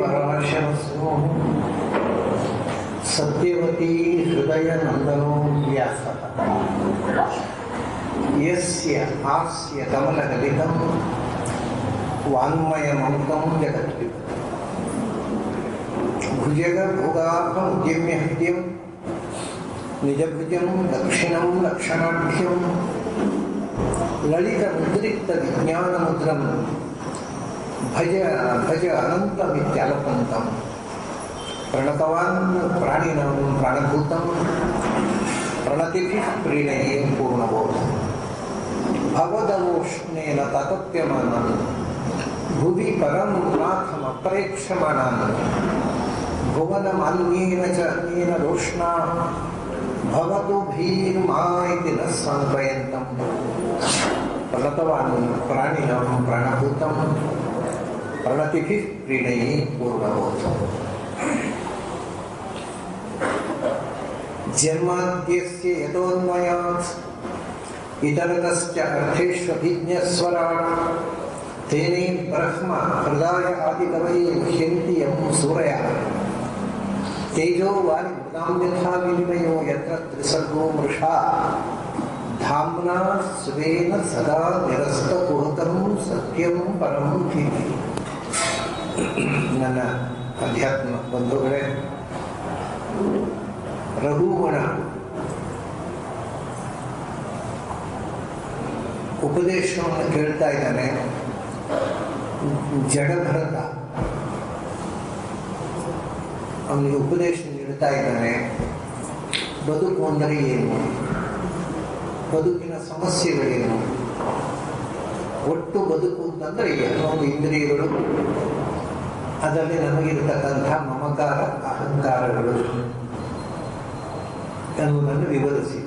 ಪರಾಶರಸ್ಸು ಸತ್ಯವತಿ ಹೃದಯ ನಂದನೋ ವ್ಯಾಸಃ ಯಸ್ಯ ಹಾಸ್ಯ ಕಮಲಗಲಿತಂ ವಾನ್ಮಯಮಮೃತಂ ಜಗತ್ಪಿಬತಿ ಭುಜಗ ಭೋಗಾರ್ಹಂ ಉದ್ಯಮ್ಯ ಹೃದಯಂ ನಿಜಭುಜಂ ದಕ್ಷಿಣಂ ಲಕ್ಷಣಾಢ್ಯಂ ಲಲಿತ ಮುದ್ರಿಕ್ತ ವಿಜ್ಞಾನ ಮುದ್ರಂ ಭಜ ಭಜ ಅನಂತಮಿತ್ಯಲಪಂತಂ ಪ್ರಣತವಾನ್ ಪ್ರಾಣಿನಾಂ ಪ್ರಾಣಭೂತಂ ಪ್ರಣತಿಭಿಃ ಪ್ರೀಣಯೇ ಪೂರ್ಣಬೋಧ ಭವದವೋಷ್ಣೇನ ತತಪ್ಯಮಾನಂ ಭುವಿ ಪರಂ ನಾಥಮಪ್ರೇಕ್ಷಮಾಣಾನ್ ಭುವನಮಾನ್ಯೇನ ಚ ಅನ್ಯೇನ ರೋಷ್ಣಾ ಭವತು ಭೀರ್ಮಾ ಇತಿ ನ ಸಂಕಯಂತಂ ಪ್ರಣತವಾನ್ ಪ್ರಾಣಿನಾಂ ಪ್ರಾಣಭೂತಂ ಪ್ರಣತಿಭಿಃ ಪ್ರೀಣಯೇ ಪೂರ್ಣಬೋಧ ಜನ್ಮಾದ್ಯಸ್ಯ ಯತೋನ್ಮಯಾತ್ ಇತರತಶ್ಚ ಅರ್ಥೇಷ್ವಭಿಜ್ಞಸ್ವರಾಟ್ ತೇನೇ ಬ್ರಹ್ಮ ಹೃದಯ ಆದಿಕವಯೇ ಮುಹ್ಯಂತಿ ಯಂ ಸೂರಯಃ ತೇಜೋ ವಾರಿ ಮೃದಾಂ ಯಥಾ ವಿನಿಮಯೋ ಯತ್ರ ತ್ರಿಸರ್ಗೋ ಮೃಷಾ ಧಾಮ್ನಾ ಸ್ವೇನ ಸದಾ ನಿರಸ್ತಕುಹಕಂ ಸತ್ಯಂ ಪರಂ ಧೀಮಹಿ. ನನ್ನ ಅಧ್ಯಾತ್ಮ ಬಂಧುಗಳೇ, ರಘುಗಣ ಉಪದೇಶವನ್ನು ಕೇಳ್ತಾ ಇದ್ದಾನೆ. ಜಡಭರತ ಅವನಿಗೆ ಉಪದೇಶ ನೀಡ್ತಾ ಇದ್ದಾನೆ. ಬದುಕು ಅಂದರೆ ಏನು, ಬದುಕಿನ ಸಮಸ್ಯೆಗಳೇನು, ಒಟ್ಟು ಬದುಕು ಅಂತಂದರೆ ಕೆಲವೊಂದು ಇಂದ್ರಿಯಗಳು, ಅದರಲ್ಲಿ ನಮಗಿರತಕ್ಕಂಥ ಮಮಕಾರ ಅಹಂಕಾರಗಳು ಎನ್ನುವುದನ್ನು ವಿವರಿಸಿ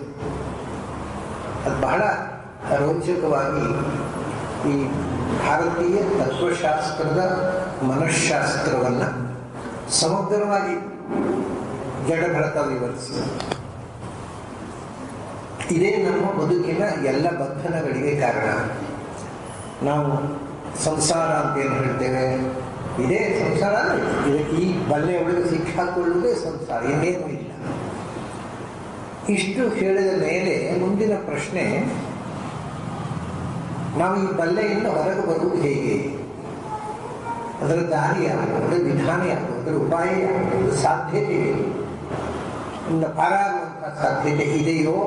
ಅದು ಬಹಳ ರೋಚಕವಾಗಿ ಈ ಭಾರತೀಯ ತತ್ವಶಾಸ್ತ್ರದ ಮನಃಶಾಸ್ತ್ರವನ್ನು ಸಮಗ್ರವಾಗಿ ಜಡಭರತ ವಿವರಿಸಿ. ಇದೇ ನಮ್ಮ ಬದುಕಿನ ಎಲ್ಲ ಬಂಧನಗಳಿಗೆ ಕಾರಣ. ನಾವು ಸಂಸಾರ ಅಂತೇನು ಹೇಳ್ತೇವೆ, ಇದೇ ಸಂಸಾರ. ಇದಕ್ಕೆ ಈ ಬಲ್ಲೆ ಒಳಗೆ ಸಿಕ್ಕಾಕೊಳ್ಳುವುದೇ ಸಂಸಾರ, ಇನ್ನೇನೂ ಇಲ್ಲ. ಇಷ್ಟು ಹೇಳಿದ ಮೇಲೆ ಮುಂದಿನ ಪ್ರಶ್ನೆ, ನಾವು ಈ ಬಲ್ಲೆಯಿಂದ ಹೊರಗೆ ಬರುವುದು ಹೇಗೆ, ಅದರ ದಾರಿ ಯಾವುದು, ಅದರ ವಿಧಾನ ಯಾವುದು, ಅದರ ಉಪಾಯ ಯಾವುದು, ಅದರ ಸಾಧ್ಯತೆ ಏನು, ಇನ್ನು ಪಾರಾಗುವಂಥ ಸಾಧ್ಯತೆ ಇದೆಯೋ,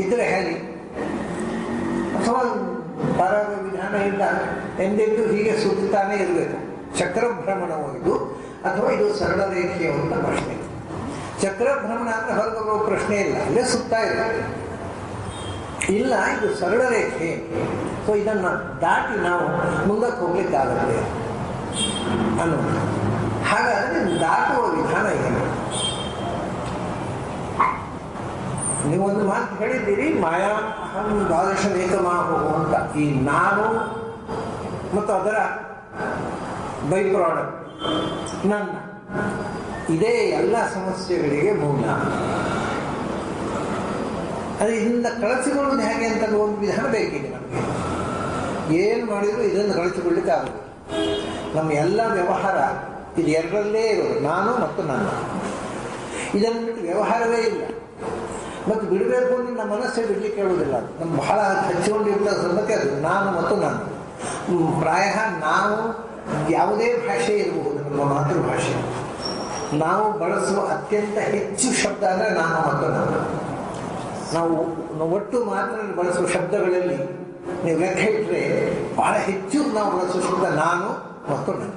ಇದ್ರೆ ಹೇಳಿ. ಅಥವಾ ಪಾರಾಗುವ ವಿಧಾನ ಇಲ್ಲ, ಎಂದೆಂದು ಹೀಗೆ ಸುತ್ತಾನೇ ಇರಬೇಕು. ಚಕ್ರಭ್ರಮಣವೋ ಇದು, ಅಥವಾ ಇದು ಸರಳ ರೇಖೆಯೋ ಅಂತ ಪ್ರಶ್ನೆ. ಚಕ್ರಭ್ರಮಣ ಅಂದರೆ ಹೊರಗೆ ಬರುವ ಪ್ರಶ್ನೆ ಇಲ್ಲ, ಇಲ್ಲೇ ಸುತ್ತಾ ಇರಬೇಕು. ಇಲ್ಲ, ಇದು ಸರಳ ರೇಖೆ, ಸೊ ಇದನ್ನು ದಾಟಿ ನಾವು ಮುಂದಕ್ಕೆ ಹೋಗ್ಲಿಕ್ಕಾಗುತ್ತೆ ಅನ್ನೋದು. ಹಾಗಾದರೆ ದಾಟುವ ವಿಧಾನ ಏನು? ನೀವೊಂದು ಮಾತು ಹೇಳಿದ್ದೀರಿ, ಮಾಯಾ ಅಹಂ ದ್ವಾದಶಮೇಕಮಾಹು ಅಂತ. ಈ ನಾನು ಮತ್ತು ಅದರ ಬೈ ಪ್ರಾಡಕ್ಟ್ ನನ್ನ, ಇದೇ ಎಲ್ಲ ಸಮಸ್ಯೆಗಳಿಗೆ ಮೂಲ. ಅದು ಇದರಿಂದ ಕಳಿಸಿಕೊಳ್ಳೋದು ಹೇಗೆ ಅಂತ ಒಂದು ವಿಧಾನ ಬೇಕಿದೆ ನಮಗೆ. ಏನು ಮಾಡಿದರೂ ಇದನ್ನು ಕಳಿಸಿಕೊಳ್ಳಿಕ್ಕೆ ಆಗೋದು. ನಮ್ಮ ಎಲ್ಲ ವ್ಯವಹಾರ ಇದು ಎರಡರಲ್ಲೇ ಇರೋದು, ನಾನು ಮತ್ತು ನನ್ನ. ಇದನ್ನು ಬಿಟ್ಟು ವ್ಯವಹಾರವೇ ಇಲ್ಲ. ಮತ್ತು ಬಿಡಬೇಕು ಅಂದರೆ ನಮ್ಮ ಮನಸ್ಸೇ ಬಿಡಲಿಕ್ಕೆ ಹೇಳೋದಿಲ್ಲ. ನಮ್ಮ ಬಹಳ ಹಚ್ಚಿಕೊಂಡಿರೋ ಸಂಗತಿ ಅದು ನಾನು ಮತ್ತು ನಾನು. ಪ್ರಾಯ ನಾವು ಯಾವುದೇ ಭಾಷೆ ಇರಬಹುದು, ನಮ್ಮ ಮಾತೃಭಾಷೆ, ನಾವು ಬಳಸುವ ಅತ್ಯಂತ ಹೆಚ್ಚು ಶಬ್ದ ಅಂದರೆ ನಾನು ಮತ್ತು ನಾನು. ನಾವು ಒಟ್ಟು ಮಾತಿನಲ್ಲಿ ಬಳಸುವ ಶಬ್ದಗಳಲ್ಲಿ ನೀವು ಲೆಕ್ಕ ಇಟ್ಟರೆ ಬಹಳ ಹೆಚ್ಚು ನಾವು ಬಳಸುವ ಶಬ್ದ ನಾನು ಮತ್ತು ನನ್ನ.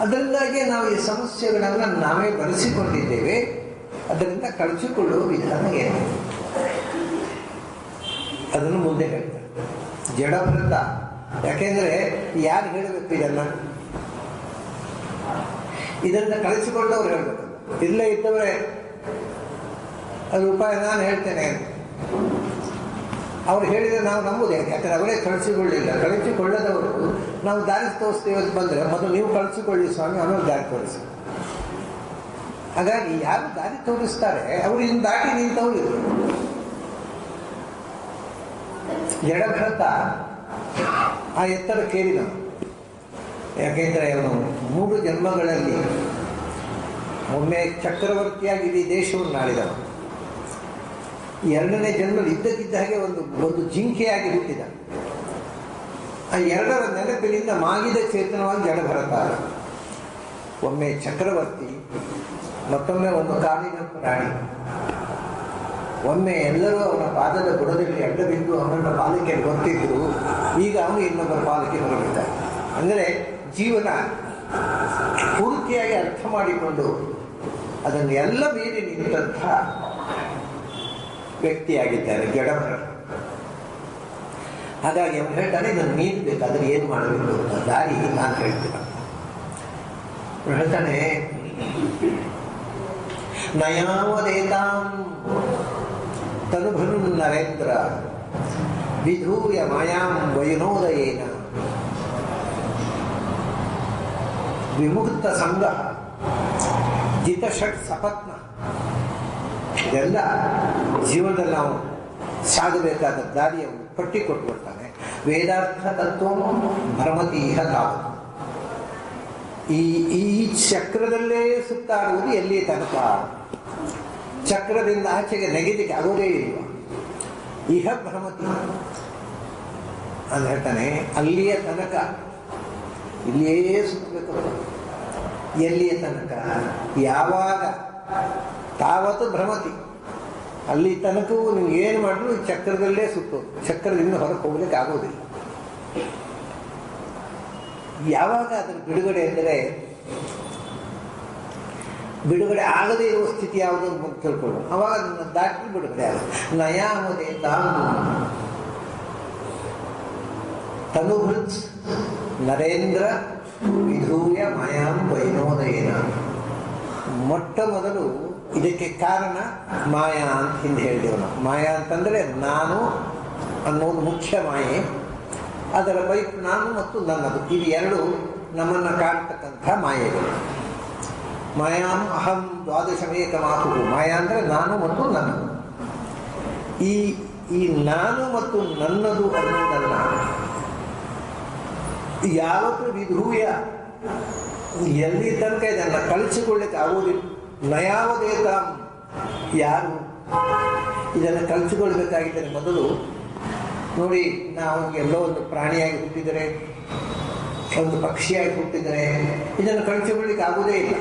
ಅದರಿಂದಾಗಿ ನಾವು ಈ ಸಮಸ್ಯೆಗಳನ್ನು ನಾವೇ ಬಳಸಿಕೊಂಡಿದ್ದೇವೆ. ಅದರಿಂದ ಕಳಚಿಕೊಳ್ಳುವ ವಿಧಾನ ಏನು, ಅದನ್ನು ಮುಂದೆ ಹೇಳ್ತಾರೆ ಜಡಭರತ. ಯಾಕೆಂದರೆ ಯಾರು ಹೇಳಬೇಕು ಇದನ್ನು ಕಳಿಸಿಕೊಂಡವ್ರು ಹೇಳಬೇಕು. ಇಲ್ಲೇ ಇದ್ದವರೇ ಅದು ಉಪಾಯ ನಾನು ಹೇಳ್ತೇನೆ ಅವ್ರು ಹೇಳಿದರೆ ನಾವು ನಂಬುದು. ಯಾಕಂದರೆ ಅವರೇ ಕಳಿಸಿಕೊಳ್ಳಿಲ್ಲ. ಕಳಿಸಿಕೊಳ್ಳದವರು ನಾವು ದಾರಿ ತೋರಿಸ್ತೇವೆ ಬಂದರೆ ಮೊದಲು ನೀವು ಕಳಿಸಿಕೊಳ್ಳಿ ಸ್ವಾಮಿ, ಆಮೇಲೆ ದಾರಿ ತೋರಿಸಿ. ಹಾಗಾಗಿ ಯಾರು ದಾರಿ ತೋರಿಸ್ತಾರೆ ಅವರು ಇನ್ನು ದಾಟಿ ನಿಂತವರು ಇದ್ರು. ಜಡಭರತ ಆ ಎತ್ತರಕ್ಕೇರಿದನು. ಯಾಕೆಂದರೆ ಅವನು 3 ಜನ್ಮಗಳಲ್ಲಿ ಒಮ್ಮೆ ಚಕ್ರವರ್ತಿಯಾಗಿ ಇಡೀ ದೇಶವನ್ನು ಆಳಿದವ. 2ನೇ ಜನ್ಮದಲ್ಲಿ ಇದ್ದಕ್ಕಿದ್ದ ಹಾಗೆ ಒಂದು ಜಿಂಕೆಯಾಗಿ ಹುಟ್ಟಿದ. ಆ 2ರ ನೆನಪಿನಿಂದ ಮಾಗಿದ ಚೇತನವಾಗಿ ಜಡಭರತ. ಒಮ್ಮೆ ಚಕ್ರವರ್ತಿ, ಮತ್ತೊಮ್ಮೆ ಒಂದು ಕಾಡಿನ ಪ್ರಾಣಿ. ಒಮ್ಮೆ ಎಲ್ಲರೂ ಅವನ ಪಾದದ ಬುಡದಲ್ಲಿ ಅಡ್ಡ ಬಿದ್ದು ಅವನನ್ನ ಪಾಲಕ್ಕೆ ಗೊತ್ತಿದ್ರು, ಈಗ ಅವನು ಇನ್ನೊಬ್ಬರ ಪಾಲಕ್ಕೆ ಹೊರಬಿಡ್ತಾರೆ. ಅಂದರೆ ಜೀವನ ಪೂರ್ತಿಯಾಗಿ ಅರ್ಥ ಮಾಡಿಕೊಂಡು ಅದನ್ನು ಎಲ್ಲ ಮೀರಿ ನಿಂತಹ ವ್ಯಕ್ತಿಯಾಗಿದ್ದಾರೆ ಜಡಭರ. ಹಾಗಾಗಿ ಅವನು ಹೇಳ್ತಾನೆ, ಇದನ್ನು ಮೀರಬೇಕಾದ್ರೆ ಏನು ಮಾಡಬೇಕು ಅಂತ ದಾರಿ ನಾನು ಹೇಳ್ತೀನಿ. ಹೇಳ್ತಾನೆ, ನಯಾವದೇತಾಂ ತನುಭನು ನರೇಂದ್ರ ವಿಧೂಯ ಮಾಯಾಂ ವಯುನೋದಯೇನ ವಿಮುಕ್ತ ಸಂಘ ಜಿತ ಷಟ್ ಸಪತ್ನ. ಇದೆಲ್ಲ ಜೀವನದಲ್ಲಿ ನಾವು ಸಾಗಬೇಕಾದ ದಾರಿಯನ್ನು ಪಟ್ಟಿ ಕೊಟ್ಬಿಡ್ತಾನೆ. ವೇದಾರ್ಥ ತತ್ವ ಭ್ರಮತೀಹ ತಾವತ್. ಈ ಚಕ್ರದಲ್ಲೇ ಸುತ್ತಾಡುವುದು ಎಲ್ಲಿಯ ತನಕ? ಚಕ್ರದಿಂದ ಆಚೆಗೆ ನೆಗೆದಿಕ್ಕೆ ಆಗೋದೇ ಇಲ್ಲ. ಇಹ ಭ್ರಮತಿ ಅಂತ ಹೇಳ್ತಾನೆ. ಅಲ್ಲಿಯ ತನಕ ಇಲ್ಲಿಯೇ ಸುತ್ತಬೇಕು. ಎಲ್ಲಿಯ ತನಕ? ಯಾವಾಗ? ತಾವತ್ತು ಭ್ರಮತಿ. ಅಲ್ಲಿ ತನಕವೂ ನೀವು ಏನು ಮಾಡಿದ್ರು ಚಕ್ರದಲ್ಲೇ ಸುತ್ತೋದು. ಚಕ್ರದಿಂದ ಹೊರಗೆ ಹೋಗ್ಲಿಕ್ಕೆ ಆಗೋದಿಲ್ಲ. ಯಾವಾಗ ಅದರ ಬಿಡುಗಡೆ ಅಂದರೆ, ಬಿಡುಗಡೆ ಆಗದೇ ಇರುವ ಸ್ಥಿತಿ ಯಾವುದು ಅಂತ ತಿಳ್ಕೊಳ್ಳೋಣ. ಅವಾಗ ಅದನ್ನು ದಾಟಿ ಬಿಡುಗಡೆ ಆಗುತ್ತೆ. ನಯಾಮದೆ ತನುಭೃತ್ ನರೇಂದ್ರ ವಿಧೂಯ ಮಾಯಾಂ ವೈನೋದಯೇನ. ಮೊಟ್ಟ ಮೊದಲು ಇದಕ್ಕೆ ಕಾರಣ ಮಾಯಾ ಅಂತ ಹಿಂದೆ ಹೇಳಿದೆವು ನಾವು. ಮಾಯಾ ಅಂತಂದರೆ ನಾನು ಅನ್ನೋದು ಮುಖ್ಯ ಮಾಯೆ. ಅದರ ಬೈಕ್ ನಾನು ಮತ್ತು ನನ್ನದು, ಇವು 2 ನಮ್ಮನ್ನು ಕಾಡ್ತಕ್ಕಂಥ ಮಾಯೆಗಳು. ಮಾಯಾಂ ಅಹಂ ದ್ವಾದಶಮೇಕ ಮಾತು. ಮಾಯಾ ಅಂದರೆ ನಾನು ಮತ್ತು ನನ್ನದು. ಈ ನಾನು ಮತ್ತು ನನ್ನದು ಅನ್ನೋದನ್ನು ಯಾವತ್ತೂ ವಿಧೂಯ ಎಲ್ಲಿ ತನಕ ಇದನ್ನು ಕಳಿಸಿಕೊಳ್ಳಿಕ್ಕೆ ಆಗೋದಿಲ್ಲ. ನಯಾವದೇತ ಯಾರು ಇದನ್ನು ಕಲಿಸಿಕೊಳ್ಬೇಕಾಗಿದ್ದರೆ ಮೊದಲು ನೋಡಿ, ನಾವು ಎಲ್ಲೋ ಒಂದು ಪ್ರಾಣಿಯಾಗಿ ಹುಟ್ಟಿದರೆ, ಒಂದು ಪಕ್ಷಿಯಾಗಿ ಹುಟ್ಟಿದರೆ ಇದನ್ನು ಕಲಿಸಿಕೊಳ್ಳಿಕ್ಕೆ ಆಗೋದೇ ಇಲ್ಲ.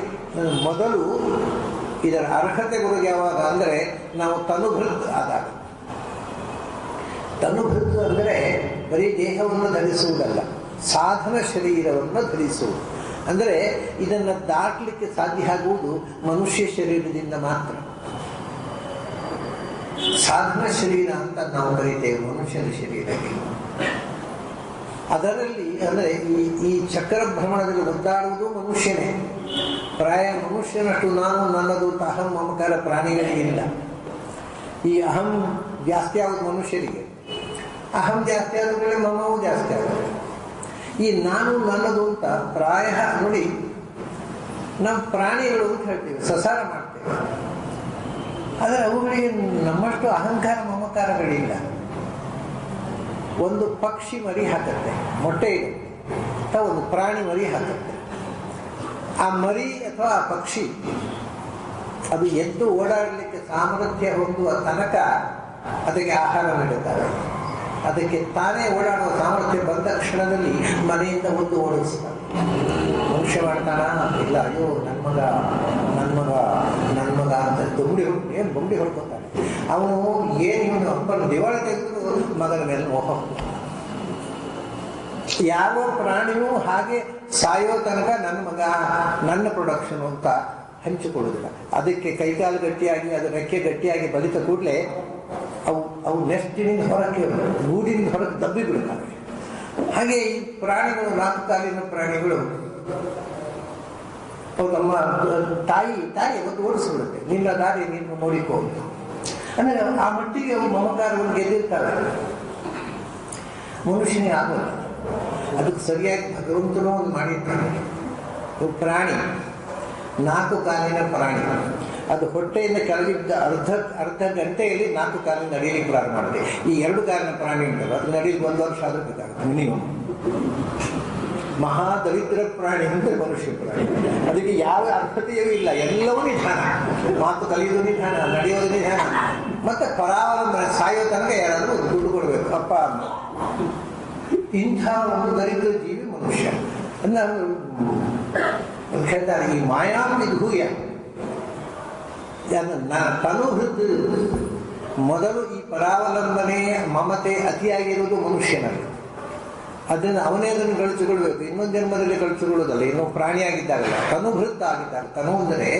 ಮೊದಲು ಇದರ ಅರ್ಹತೆ ಬರೋದು ಯಾವಾಗ ಅಂದರೆ ನಾವು ತನುಭೃತ್ ಆದಾಗ. ತನುಭೃತ್ ಅಂದರೆ ಬರೀ ದೇಹವನ್ನು ಧರಿಸುವುದಲ್ಲ, ಸಾಧನ ಶರೀರವನ್ನು ಧರಿಸುವುದು. ಅಂದರೆ ಇದನ್ನು ದಾಟಲಿಕ್ಕೆ ಸಾಧ್ಯ ಆಗುವುದು ಮನುಷ್ಯ ಶರೀರದಿಂದ ಮಾತ್ರ. ಸಾಧನ ಶರೀರ ಅಂತ ನಾವು ಕರೀತೇವೆ ಮನುಷ್ಯನ ಶರೀರಕ್ಕೆ. ಅದರಲ್ಲಿ ಅಂದರೆ ಈ ಚಕ್ರ ಭ್ರಮಣದಲ್ಲಿ ಒದ್ದಾಡುವುದು ಮನುಷ್ಯನೇ. ಪ್ರಾಯ ಮನುಷ್ಯನಷ್ಟು ನಾನು ನನ್ನದು ಅಹಂ ಮಮಕಾರ ಪ್ರಾಣಿಗಳಿಗಿಲ್ಲ. ಈ ಅಹಂ ಜಾಸ್ತಿ ಆಗೋದು ಮನುಷ್ಯರಿಗೆ. ಅಹಂ ಜಾಸ್ತಿ ಆದ ಮಮವೂ ಜಾಸ್ತಿ ಆಗುತ್ತೆ. ಈ ನಾನು ನನ್ನದು ಅಂತ ಪ್ರಾಯ ನೋಡಿ, ನಾವು ಪ್ರಾಣಿಗಳು ಅಂತ ಹೇಳ್ತೀವಿ, ಸಸಾರ ಮಾಡ್ತೇವೆ. ಆದರೆ ಅವುಗಳಿಗೆ ನಮ್ಮಷ್ಟು ಅಹಂಕಾರ ಮಮಕಾರಗಳಿಲ್ಲ. ಒಂದು ಪಕ್ಷಿ ಮರಿ ಹಾಕುತ್ತೆ, ಮೊಟ್ಟೆ ಇಡುತ್ತೆ, ಅಥವಾ ಒಂದು ಪ್ರಾಣಿ ಮರಿ ಹಾಕುತ್ತೆ. ಆ ಮರಿ ಅಥವಾ ಆ ಪಕ್ಷಿ ಅದು ಎದ್ದು ಓಡಾಡಲಿಕ್ಕೆ ಸಾಮರ್ಥ್ಯ ಹೊಂದುವ ತನಕ ಅದಕ್ಕೆ ಆಹಾರ ನೀಡುತ್ತಾರೆ. ಅದಕ್ಕೆ ತಾನೇ ಓಡಾಡುವ ಸಾಮರ್ಥ್ಯ ಬಂದ ಕ್ಷಣದಲ್ಲಿ ಮನೆಯಿಂದ ಒಂದು ಓಡಿಸ್ತಾರೆ. ಮನುಷ್ಯ ಮಾಡ್ತಾನ ಇಲ್ಲ, ಅಯ್ಯೋ ನನ್ನ ಮಗ ಅಂತ ಬೊಂಬಿ ಹೊಡ್ಕೊತಾನೆ. ಅವನು ಏನು ಅಪ್ಪನ ದಿವಾಳ ತೆಗೆದು ಮಗನ ಮೇಲೆ ಮೋಹ. ಯಾವ ಪ್ರಾಣಿಯೂ ಹಾಗೆ ಸಾಯೋ ತನಕ ನನ್ನ ಮಗ ನನ್ನ ಪ್ರೊಡಕ್ಷನ್ ಅಂತ ಹಂಚಿಕೊಳ್ಳುವುದಿಲ್ಲ. ಅದಕ್ಕೆ ಕೈಕಾಲು ಗಟ್ಟಿಯಾಗಿ ಅದು ರೆಕ್ಕೆ ಗಟ್ಟಿಯಾಗಿ ಬಲಿತ ಕೂಡಲೇ ಅವು ನೆಸ್ಟಿನಿಂದ ಹೊರಕ್ಕೆ ಗೂಡಿನಿಂದ ಹೊರಗೆ ದಬ್ಬಿ ಬಿಡುತ್ತವೆ. ಹಾಗೆ ಈ ಪ್ರಾಣಿಗಳು, 4 ಕಾಲಿನ ಪ್ರಾಣಿಗಳು ನಮ್ಮ ತಾಯಿ ಒಂದು ಓಡಿಸ್ಬಿಡುತ್ತೆ, ನಿನ್ನ ದಾರಿ ನೀನು ನೋಡಿಕೋ. ಅಂದರೆ ಆ ಮಟ್ಟಿಗೆ ಅವು ಮಮಕಾರವನ್ನು ಗೆದ್ದಿರ್ತಾರೆ. ಮನುಷ್ಯನೇ ಆಗೋಲ್ಲ. ಅದಕ್ಕೆ ಸರಿಯಾಗಿ ಭಗವಂತನೂ ಒಂದು ಮಾಡಿರ್ತಾನೆ. ಪ್ರಾಣಿ 4 ಕಾಲಿನ ಪ್ರಾಣಿ, ಅದು ಹೊಟ್ಟೆಯಿಂದ ಕೆಳಗಿದ್ದ ಅರ್ಧ ಗಂಟೆಯಲ್ಲಿ 4 ಕಾಲಿನ ನಡೆಯಲಿಕ್ಕೆ ಪ್ರಾರಂಭ ಮಾಡಿದೆ. ಈ 2 ಕಾಲಿನ ಪ್ರಾಣಿ ಉಂಟಲ್ಲ, ಅದು ನಡೆಯಲಿಕ್ಕೆ 1 ವರ್ಷ ಆದರೂ ಬೇಕಾಗುತ್ತೆ ಮಿನಿಮಮ್. ಮಹಾ ದರಿದ್ರ ಪ್ರಾಣಿ ಅಂದರೆ ಮನುಷ್ಯ ಪ್ರಾಣಿ. ಅದಕ್ಕೆ ಯಾವ ಅರ್ಹತೆಯೂ ಇಲ್ಲ, ಎಲ್ಲವೂ ನಿಧಾನ. ಮಾತು ಕಲಿಯೋದು ನಿಧಾನ, ನಡೆಯೋದು ನಿಧಾನ. ಮತ್ತೆ ಪರಾವಲಂಬನೆ, ಸಾಯೋ ತನಕ ಯಾರಾದರೂ ದುಡ್ಡು ಕೊಡಬೇಕು ಅಪ್ಪ ಅಮ್ಮ. ಇಂಥ ಒಂದು ದರಿದ್ರ ಜೀವಿ ಮನುಷ್ಯ. ಅಂದ್ರೆ ಹೇಳ್ತಾರೆ, ಈ ಮಾಯಾವಿಧೂಯ ತನುಹೃದ್. ಮೊದಲು ಈ ಪರಾವಲಂಬನೆ ಮಮತೆ ಅತಿಯಾಗಿರುವುದು ಮನುಷ್ಯನಲ್ಲಿ. ಅದನ್ನು ಅವನೇ ಅದನ್ನು ಗಳಿಸಿಕೊಳ್ಬೇಕು. ಇನ್ನೊಂದು ಜನ್ಮದಲ್ಲಿ ಗಳಿಸಿಕೊಳ್ಳೋದಲ್ಲ, ಇನ್ನೂ ಪ್ರಾಣಿಯಾಗಿದ್ದಾಗಲ್ಲ, ತನುಭೃತ್ ಆಗಿದ್ದಾಗ. ತನು ಅಂದರೆ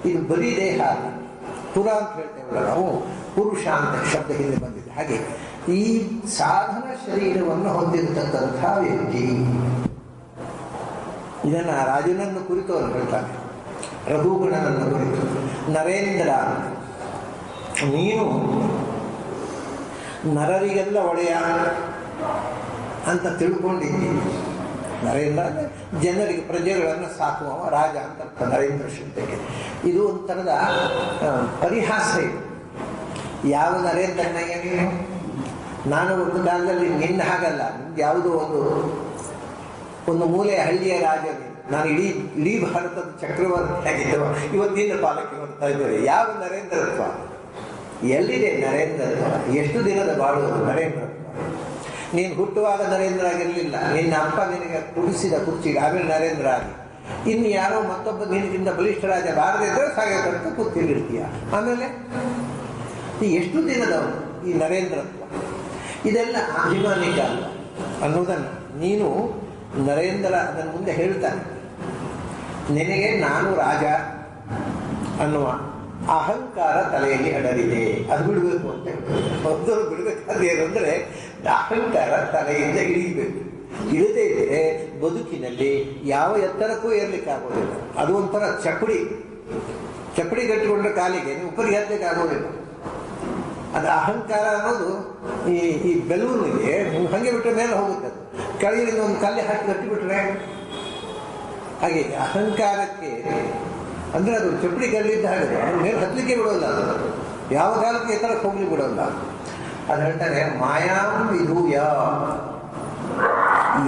ಇದು ಬರೀ ದೇಹ ಅಲ್ಲ, ಪುರ ಅಂತ ಹೇಳ್ತೇವಲ್ಲ ನಾವು, ಪುರುಷ ಅಂತ ಶಬ್ದ ಹಿಂದೆ ಬಂದಿದೆ. ಹಾಗೆ ಈ ಸಾಧನ ಶರೀರವನ್ನು ಹೊಂದಿರತಕ್ಕಂಥ ವ್ಯಕ್ತಿ, ಇದನ್ನು ರಾಜನನ್ನು ಕುರಿತು ಅವರು ಹೇಳ್ತಾನೆ, ರಘುಗಣನನ್ನು ಕುರಿತು. ನರೇಂದ್ರ, ನೀನು ನರರಿಗೆಲ್ಲ ಒಡೆಯ ಅಂತ ತಿಳ್ಕೊಂಡಿದ್ದೀನಿ. ನರೇಂದ್ರ ಅಂದರೆ ಜನರಿಗೆ, ಪ್ರಜೆಗಳನ್ನು ಸಾಕುವ ರಾಜ ಅಂತ ಅರ್ಥ ನರೇಂದ್ರ ಶಬ್ದಕ್ಕೆ. ಇದು ಒಂಥರದ ಪರಿಹಾಸ. ಇದು ಯಾವ ನರೇಂದ್ರನಯ್ಯ ನೀನು? ನಾನು ಒಂದು ಕಾಲದಲ್ಲಿ ನಿನ್ನ ಹಾಗಲ್ಲ, ನಿಮ್ಗೆ ಯಾವುದೋ ಒಂದು ಮೂಲೆಯ ಹಳ್ಳಿಯ ರಾಜ ನೀನು. ನಾನು ಇಡೀ ಭಾರತದ ಚಕ್ರವರ್ತಿ ಆಗಿದ್ದವ, ಇವತ್ತಿನ ಪಾಲಕ್ಕೆ ಬರ್ತಾ ಇದ್ದೇವೆ. ಯಾವ ನರೇಂದ್ರತ್ವ? ಎಲ್ಲಿದೆ ನರೇಂದ್ರತ್ವ? ಎಷ್ಟು ದಿನದ ಬಾಳುವುದು ನರೇಂದ್ರತ್ವ? ನೀನು ಹುಟ್ಟುವಾಗ ನರೇಂದ್ರ ಆಗಿರಲಿಲ್ಲ, ನಿನ್ನ ಅಪ್ಪ ನಿನಗೆ ಕುಡಿಸಿದ ಕುರ್ಚಿಗೆ ಆಮೇಲೆ ನರೇಂದ್ರ ಆಗಿ, ಇನ್ನು ಯಾರೋ ಮತ್ತೊಬ್ಬ ನಿನಗಿಂತ ಬಲಿಷ್ಠ ರಾಜ ಬಾರದಿದ್ದರೆ ಸಾಗೋ ತನಕ ಕೂತಿರ್ತೀಯ. ಆಮೇಲೆ ಎಷ್ಟು ದಿನದವನು ಈ ನರೇಂದ್ರತ್ವ? ಇದೆಲ್ಲ ಅಭಿಮಾನಿಕ ಅಲ್ಲ ಅನ್ನೋದನ್ನು ನೀನು ನರೇಂದ್ರ ಅದನ್ನು ಮುಂದೆ ಹೇಳ್ತಾನೆ. ನಿನಗೆ ನಾನು ರಾಜ ಅನ್ನುವ ಅಹಂಕಾರ ತಲೆಯಲ್ಲಿ ಅಡರಿದೆ, ಅದು ಬಿಡಬೇಕು ಅಂತ ಹೇಳ್ತಾರೆ. ಮೊದಲು ಬಿಡಬೇಕಾದೇನು ಅಂದರೆ ಅಹಂಕಾರ ತಲೆಯಿಂದ ಇಳಿಬೇಕು. ಇಳದೇ ಇದ್ದರೆ ಬದುಕಿನಲ್ಲಿ ಯಾವ ಎತ್ತರಕ್ಕೂ ಏರ್ಲಿಕ್ಕೆ ಆಗೋದಿಲ್ಲ. ಅದು ಒಂಥರ ಚಪ್ಪಡಿ ಕಟ್ಟಿಕೊಂಡ್ರೆ ಕಾಲಿಗೆ ನೀವು ಉಪರಿಗೆ ಹತ್ತಲಿಕ್ಕೆ ಆಗೋದಿಲ್ಲ. ಅದು ಅಹಂಕಾರ ಅನ್ನೋದು ಈ ಬೆಲೂನಿಗೆ ನೀವು ಹಾಗೆ ಬಿಟ್ಟರೆ ಮೇಲೆ ಹೋಗುತ್ತೆ. ಅದು ಕೆಳಗಿನ ಒಂದು ಕಲ್ಲೆ ಹಾಕಿ ಕಟ್ಟಿಬಿಟ್ರೆ ಹಾಗೆ ಅಹಂಕಾರಕ್ಕೆ ಅಂದರೆ ಅದು ಚಪ್ಪಡಿ ಕಲ್ಲಿದ್ದ ಹಾಗೆ ಅದು ಮೇಲೆ ಹತ್ತಲಿಕ್ಕೆ ಬಿಡೋಲ್ಲ. ಅದು ಯಾವ ಕಾಲಕ್ಕೆ ಎತ್ತರಕ್ಕೆ ಹೋಗ್ಲಿಕ್ಕೆ ಬಿಡೋಲ್ಲ. ಅದು ಹೇಳ್ತಾರೆ, ಮಾಯಾಂ ವಿಧೂಯ.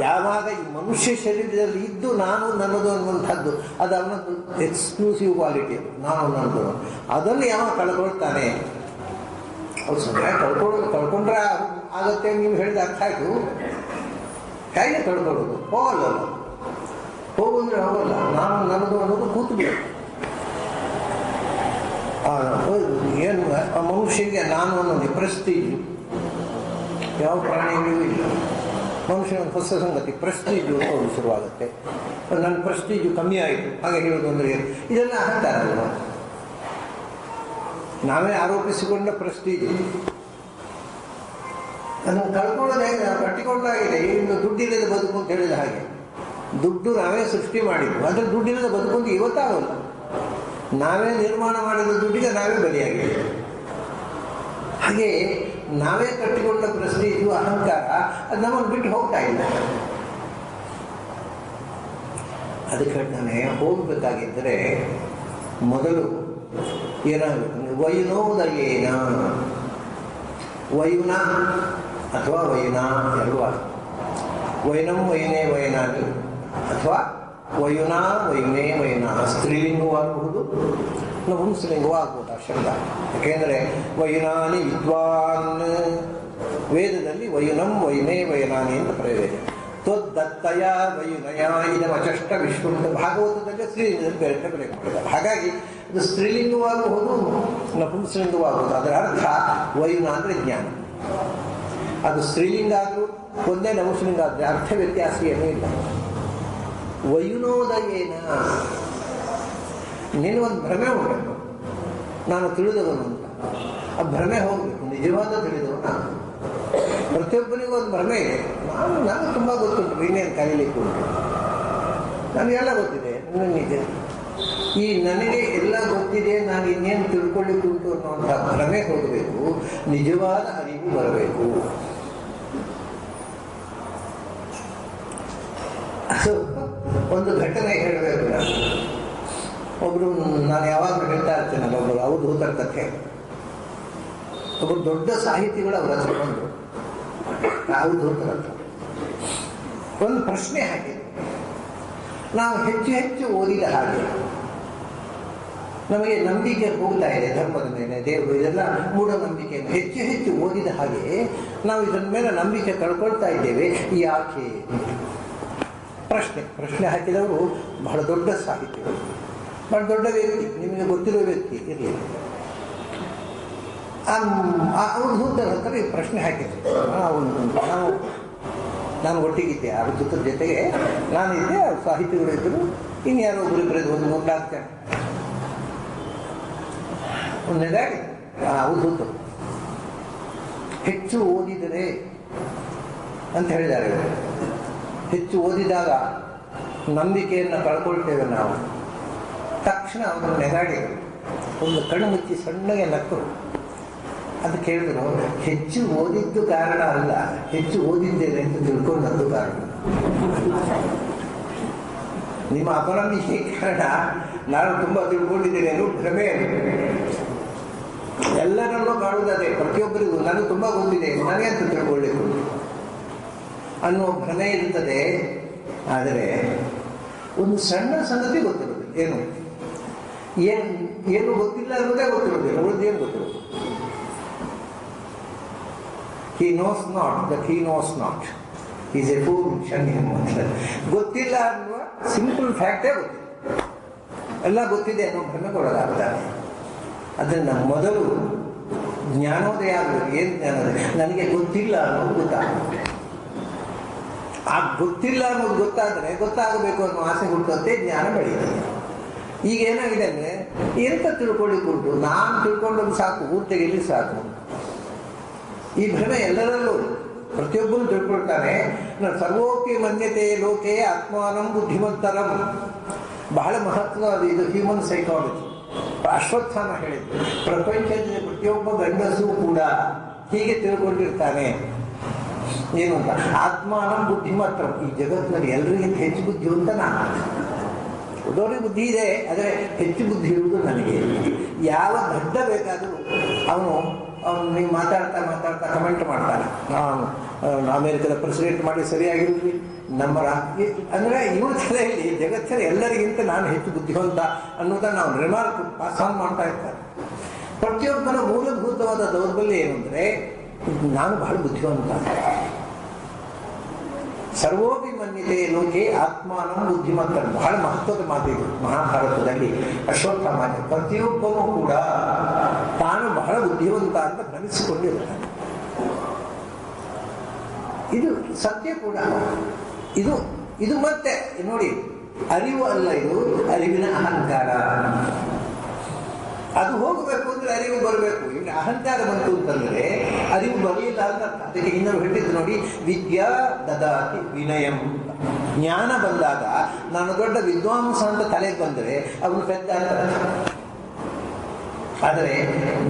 ಯಾವಾಗ ಈ ಮನುಷ್ಯ ಶರೀರದಲ್ಲಿ ಇದ್ದು ನಾನು ನನ್ನದು ಅನ್ನುವಂಥದ್ದು, ಅದು ಅವನದ್ದು ಎಕ್ಸ್ಕ್ಲೂಸಿವ್ ಕ್ವಾಲಿಟಿ. ನಾನು ನನ್ನದು, ಅದನ್ನು ಯಾವಾಗ ಕಳ್ಕೊಳ್ತಾನೆ, ಅವ್ರು ಸಮಯ ಕಳ್ಕೊಂಡ್ರೆ ಆಗುತ್ತೆ. ನೀವು ಹೇಳಿದ ಅರ್ಥ ಆಯಿತು. ಹೇಗೆ ಕಳ್ಕೊಳ್ಳೋದು? ಹೋಗಲ್ಲ, ಹೋಗಂದ್ರೆ ಹೋಗಲ್ಲ. ನಾನು ನನ್ನದು ಅನ್ನೋದು ಕೂತು ಬಿಡು. ಏನು ಆ ಮನುಷ್ಯನಿಗೆ ನಾನು ಅನ್ನೋದು ಪ್ರೆಸ್ಟೀಜು ಯಾವ ಪ್ರಾಣಿಗಳಿಗೂ ಇಲ್ಲ. ಮನುಷ್ಯನ ಹೊಸ ಸಂಗತಿ ಪ್ರೆಸ್ಟೀಜು ಅನ್ನೋದು ಶುರುವಾಗುತ್ತೆ. ನನ್ನ ಪ್ರೆಸ್ಟೀಜು ಕಮ್ಮಿ ಆಯಿತು ಹಾಗೆ ಹೇಳೋದು ಅಂದರೆ ಇದೆಲ್ಲ ಅಹಂಕಾರ ಅಲ್ವ? ನಾವೇ ಆರೋಪಿಸಿಕೊಂಡ ಪ್ರೆಸ್ಟೀಜು ಅದನ್ನು ಕಳ್ಕೊಳ್ಳೋದು ಹೇಗೆ? ನಾವು ಕಟ್ಟಿಕೊಂಡಾಗಿದೆ. ಇನ್ನು ದುಡ್ಡಿಲ್ಲದ ಬದುಕು ಅಂತ ಹೇಳಿದ ಹಾಗೆ, ದುಡ್ಡು ನಾವೇ ಸೃಷ್ಟಿ ಮಾಡಿದ್ವು, ಆದರೆ ದುಡ್ಡಿಲ್ಲದ ಬದುಕೊಂಡು ಇವತ್ತಾಗಲ್ಲ. ನಾವೇ ನಿರ್ಮಾಣ ಮಾಡಿದ ದುಡ್ಡಿಗೆ ನಾವೇ ಬಲಿಯಾಗಿದ್ದೇವೆ. ಹಾಗೆ ನಾವೇ ಕಟ್ಟಿಕೊಂಡ ಪ್ರೆಸ್ಟೀಜು ಅಹಂಕಾರ ಅದು ನಮ್ಮನ್ನು ಬಿಟ್ಟು ಹೋಗ್ತಾ ಇಲ್ಲ. ಅದಕ್ಕೆ ಹೇಳ್ತಾನೆ, ಹೋಗಬೇಕಾಗಿದ್ದರೆ ಮೊದಲು ಏನಾಗಬೇಕು? ವೈನೋದಯೇನ. ವಯುನ ಅಥವಾ ವೈನ ಎರಡೂ ಆಗ. ವೈನಂ ವೈನೇ ವೈನಾನಿ ಅಥವಾ ವಯುನ ವೈನೇ ವೈನ. ಸ್ತ್ರೀಲಿಂಗವೂ ಆಗಬಹುದು, ನಪುಂಸಲಿಂಗವೂ ಆಗ್ಬೋದು ಆ ಶಬ್ದ. ಯಾಕೆಂದರೆ ವಯುನಾನಿ ವಿದ್ವಾನ್, ವೇದದಲ್ಲಿ ವಯುನಂ ವೈನೇ ವಯನಾನಿ ಅಂತ ಪ್ರಯೋಗ. ತ್ವದ್ದತ್ತಯ ವಯುನಯ ಇದಮಚಷ್ಟ ವಿಶ್ವ. ಭಾಗವತದಲ್ಲಿ ಸ್ತ್ರೀಲಿಂಗದಲ್ಲಿ ಬೇರೆ ಬೆಲೆ ಮಾಡಿದ್ದಾರೆ. ಹಾಗಾಗಿ ಇದು ಸ್ತ್ರೀಲಿಂಗವೂ ಆಗಬಹುದು, ನಪುಂಸಲಿಂಗವೂ ಆಗಬಹುದು. ಅದರ ಅರ್ಥ ವಯುನ ಅಂದರೆ ಜ್ಞಾನ. ಅದು ಸ್ತ್ರೀಲಿಂಗ ಆದರೂ ಒಂದೇ, ನಪುಂಸಲಿಂಗ ಆದರೆ ಅರ್ಥ ವ್ಯತ್ಯಾಸ ಏನೂ ಇಲ್ಲ. ವಯುನೋದಯೇನ, ನಿನಗೊಂದು ಭ್ರಮೆ ಹೋಗಬೇಕು, ನಾನು ತಿಳಿದವನು ಅಂತ. ಆ ಭ್ರಮೆ ಹೋಗಬೇಕು, ನಿಜವಾದ ತಿಳಿದವನು ನಾನು. ಪ್ರತಿಯೊಬ್ಬನಿಗೂ ಒಂದು ಭ್ರಮೆ ಇದೆ. ನಾನು ತುಂಬ ಗೊತ್ತುಂಟು, ಇನ್ನೇನು ಕಲೀಲಿಕ್ಕೆ ಉಂಟು, ನನಗೆಲ್ಲ ಗೊತ್ತಿದೆ, ನಿಜ. ಈ ನನಗೆ ಎಲ್ಲ ಗೊತ್ತಿದೆ, ನಾನು ಇನ್ನೇನು ತಿಳ್ಕೊಳ್ಳಿಕ್ಕೆ ಉಂಟು ಅನ್ನುವಂಥ ಭ್ರಮೆ ಹೋಗಬೇಕು, ನಿಜವಾದ ಅರಿವು ಬರಬೇಕು. ಒಂದು ಘಟನೆ ಹೇಳಬೇಕು. ಒಬ್ಬರು, ನಾನು ಯಾವಾಗಲೂ ಹೇಳ್ತಾ ಇರ್ತೇನಲ್ಲ, ಒಬ್ಬರು ಅವಧೂತರ ಕಥೆ. ಒಬ್ಬರು ದೊಡ್ಡ ಸಾಹಿತಿಗಳು ಅವರ ಹತ್ರ ಬಂದರು, ಅವಧೂತರ ಹತ್ರ ಒಂದು ಪ್ರಶ್ನೆ ಹಾಕಿದ್ರು. ನಾವು ಹೆಚ್ಚು ಹೆಚ್ಚು ಓದಿದ ಹಾಗೆ ನಮಗೆ ನಂಬಿಕೆ ಹೋಗ್ತಾ ಇದೆ ಧರ್ಮದ ಮೇಲೆ, ದೇವರು, ಇದೆಲ್ಲ ಮೂಢನಂಬಿಕೆಯನ್ನು ಹೆಚ್ಚು ಹೆಚ್ಚು ಓದಿದ ಹಾಗೆ ನಾವು ಇದರ ಮೇಲೆ ನಂಬಿಕೆ ಕಳ್ಕೊಳ್ತಾ ಇದ್ದೇವೆ. ಯಾಕೆ? ಪ್ರಶ್ನೆ ಹಾಕಿದವರು ಬಹಳ ದೊಡ್ಡ ಸಾಹಿತ್ಯಗಳು, ಬಹಳ ದೊಡ್ಡ ವ್ಯಕ್ತಿ, ನಿಮಗೆ ಗೊತ್ತಿರುವ ವ್ಯಕ್ತಿ ಇರಲಿ. ಅವಧೂತರ ಹತ್ರ ಈ ಪ್ರಶ್ನೆ ಹಾಕಿದ್ರು. ನಾನು ಒಟ್ಟಿಗಿದ್ದೆ, ಅವಧೂತರ ಜೊತೆಗೆ ನಾನಿದ್ದೆ, ಅವ್ರು ಸಾಹಿತಿಗಳು ಇದ್ದರು, ಇನ್ಯಾರೋ ಒಬ್ಬರಿಬ್ಬರಿದ್ದು ಒಂದು 3-4 ಜನ. ಒಂದನೇದಾಗಿ ಅವಧೂತರು ಹೆಚ್ಚು ಓದಿದರೆ ಅಂತ ಹೇಳಿದ್ದಾರೆ. ಹೆಚ್ಚು ಓದಿದಾಗ ನಂಬಿಕೆಯನ್ನು ಕಳ್ಕೊಳ್ತೇವೆ ನಾವು. ತಕ್ಷಣ ಅವರನ್ನು ನೆಗಾಡಿ ಒಂದು ಕಣ್ಣು ಮುಚ್ಚಿ ಸಣ್ಣಗೆ ನಕ್ಕರು. ಅದು ಕೇಳಿದ್ರು, ಹೆಚ್ಚು ಓದಿದ್ದು ಕಾರಣ ಅಲ್ಲ, ಹೆಚ್ಚು ಓದಿದ್ದೇನೆ ಅಂತ ತಿಳ್ಕೊಂಡದ್ದು ಕಾರಣ. ನಿಮ್ಮ ಅಪನಂಬಿಕೆ ಕಾರಣ ನಾನು ತುಂಬ ತಿಳ್ಕೊಂಡಿದ್ದೇನೆ ಅನ್ನೋ ಭ್ರಮೆ. ಎಲ್ಲರನ್ನೂ ಕಾಣುವುದೇ, ಪ್ರತಿಯೊಬ್ಬರಿಗೂ ನಾನು ತುಂಬ ಗೊತ್ತಿದೆ, ನನಗೆ ಅಂತ ತಿಳ್ಕೊಳ್ಳಿಕ್ಕೆ ಅನ್ನುವ ಭ್ರಮೆ ಇರ್ತದೆ. ಆದರೆ ಒಂದು ಸಣ್ಣ ಸಂಗತಿ ಗೊತ್ತಿರೋದು, ಏನು ಗೊತ್ತಿಲ್ಲ ಅನ್ನೋದೇ ಗೊತ್ತಿರೋದಿಲ್ಲ, ಉಳಿದೇನು ಗೊತ್ತಿರೋದು. He knows not that he knows not. He is a fool, shun him. ಗೊತ್ತಿಲ್ಲ ಅನ್ನುವ ಸಿಂಪಲ್ ಫ್ಯಾಕ್ಟೇ ಗೊತ್ತಿಲ್ಲ, ಎಲ್ಲ ಗೊತ್ತಿದೆ ಅನ್ನೋ ಭ್ರಮೆ ಕೊಡೋದಾಗ್ತಾರೆ. ಅದನ್ನು ಮೊದಲು ಜ್ಞಾನೋದಯ ಆಗಬೇಕು. ಏನು ಜ್ಞಾನೋದಯ? ನನಗೆ ಗೊತ್ತಿಲ್ಲ ಅನ್ನೋದು ಗೊತ್ತಾಗಬೇಕು. ಆ ಗೊತ್ತಿಲ್ಲ ಅನ್ನೋದು ಗೊತ್ತಾಗಬೇಕು ಅನ್ನೋ ಆಸೆ ಹುಟ್ಟುತ್ತೆ, ಜ್ಞಾನ ಬೆಳೆಯುತ್ತೆ. ಈಗ ಏನಾಗಿದೆ ಅಂದರೆ, ಎಂತ ತಿಳ್ಕೊಳ್ಳಿಕ್ಕುಂಟು, ನಾನು ತಿಳ್ಕೊಂಡದ್ದು ಸಾಕು, ಊರು ತೆಗೀಲಿ ಸಾಕು. ಈ ಭ್ರಮೆ ಎಲ್ಲರಲ್ಲೂ, ಪ್ರತಿಯೊಬ್ಬರು ತಿಳ್ಕೊಳ್ತಾನೆ. ಸರ್ವೋಪಿ ಮನ್ಯತೆ ಲೋಕೆ ಆತ್ಮಾನಂ ಬುದ್ಧಿಮಂತರಂ. ಬಹಳ ಮಹತ್ವವಾದ ಇದು ಹ್ಯೂಮನ್ ಸೈಕಾಲಜಿ. ಅಶ್ವತ್ಥಾಮ ಹೇಳಿದ್ದು, ಪ್ರಪಂಚದ ಪ್ರತಿಯೊಬ್ಬ ಗಂಡಸೂ ಕೂಡ ಹೀಗೆ ತಿಳ್ಕೊಂಡಿರ್ತಾನೆ. ಏನು ಅಂತ, ಆತ್ಮಾನಂ ಬುದ್ಧಿಮಂತರಂ. ಈ ಜಗತ್ತಿನಲ್ಲಿ ಎಲ್ಲರಿಗಿಂತ ಹೆಚ್ಚು ಬುದ್ಧಿವಂತ ನಾನು. ಉದೋರಿಗೆ ಬುದ್ಧಿ ಇದೆ, ಆದರೆ ಹೆಚ್ಚು ಬುದ್ಧಿ ಇರುವುದು ನನಗೆ. ಯಾವ ದಡ್ಡ ಬೇಕಾದರೂ ಅವನು ನೀವು ಮಾತಾಡ್ತಾ ಕಮೆಂಟ್ ಮಾಡ್ತಾನೆ, ನಾನು ಅಮೇರಿಕದ ಪ್ರೆಸಿಡೆಂಟ್ ಮಾಡಿ ಸರಿಯಾಗಿರುವುದು ನಮ್ಮ ಅಂದರೆ ಇವರ ತಲೆಯಲ್ಲಿ ಜಗತ್ತಿನ ಎಲ್ಲರಿಗಿಂತ ನಾನು ಹೆಚ್ಚು ಬುದ್ಧಿವಂತ ಅನ್ನೋದನ್ನು ನಾವು ರಿಮಾರ್ಕ್ ಪಾಸ್ ಆನ್ ಮಾಡ್ತಾ ಇರ್ತಾರೆ. ಪ್ರತಿಯೊಬ್ಬರ ಮೂಲಭೂತವಾದ ದೌರ್ಬಲ್ಯ ಏನು ಅಂದರೆ, ನಾನು ಬಹಳ ಬುದ್ಧಿವಂತ. ಸರ್ವೋಪಿ ಮನ್ಯತೆ ಲೋಕೆ ಆತ್ಮಾನಂ ಬುದ್ಧಿಮಂತರ. ಬಹಳ ಮಹತ್ವದ ಮಾತಿದೆ ಮಹಾಭಾರತದಲ್ಲಿ. ಅಶ್ವತ್ಥಾಮ ಪ್ರತಿಯೊಬ್ಬನೂ ಕೂಡ ತಾನು ಬಹಳ ಬುದ್ಧಿವಂತ ಅಂತ ಭ್ರಮಿಸಿಕೊಂಡಿರ್ತಾನೆ. ಇದು ಸತ್ಯ ಕೂಡ. ಇದು ಮತ್ತೆ ನೋಡಿ, ಅರಿವು ಅಲ್ಲ, ಇದು ಅರಿವಿನ ಅಹಂಕಾರ. ಅದು ಹೋಗಬೇಕು ಅಂದ್ರೆ ಅರಿವು ಬರಬೇಕು. ಇನ್ನು ಅಹಂಕಾರ ಬಂತು ಅಂತಂದ್ರೆ ಅರಿವು ಬರಲಿಲ್ಲ ಅಂತ. ಅದಕ್ಕೆ ಇನ್ನೊಂದು ಹೇಳಿದ್ದು ನೋಡಿ, ವಿದ್ಯಾ ದದಾತಿ ವಿನಯಂ. ಜ್ಞಾನ ಬಂದಾಗ ನಾನು ದೊಡ್ಡ ವಿದ್ವಾಂಸ ಅಂತ ತಲೆಗೆ ಬಂದರೆ ಅವನು ಪೆದ್ದ ಅಂತ. ಆದರೆ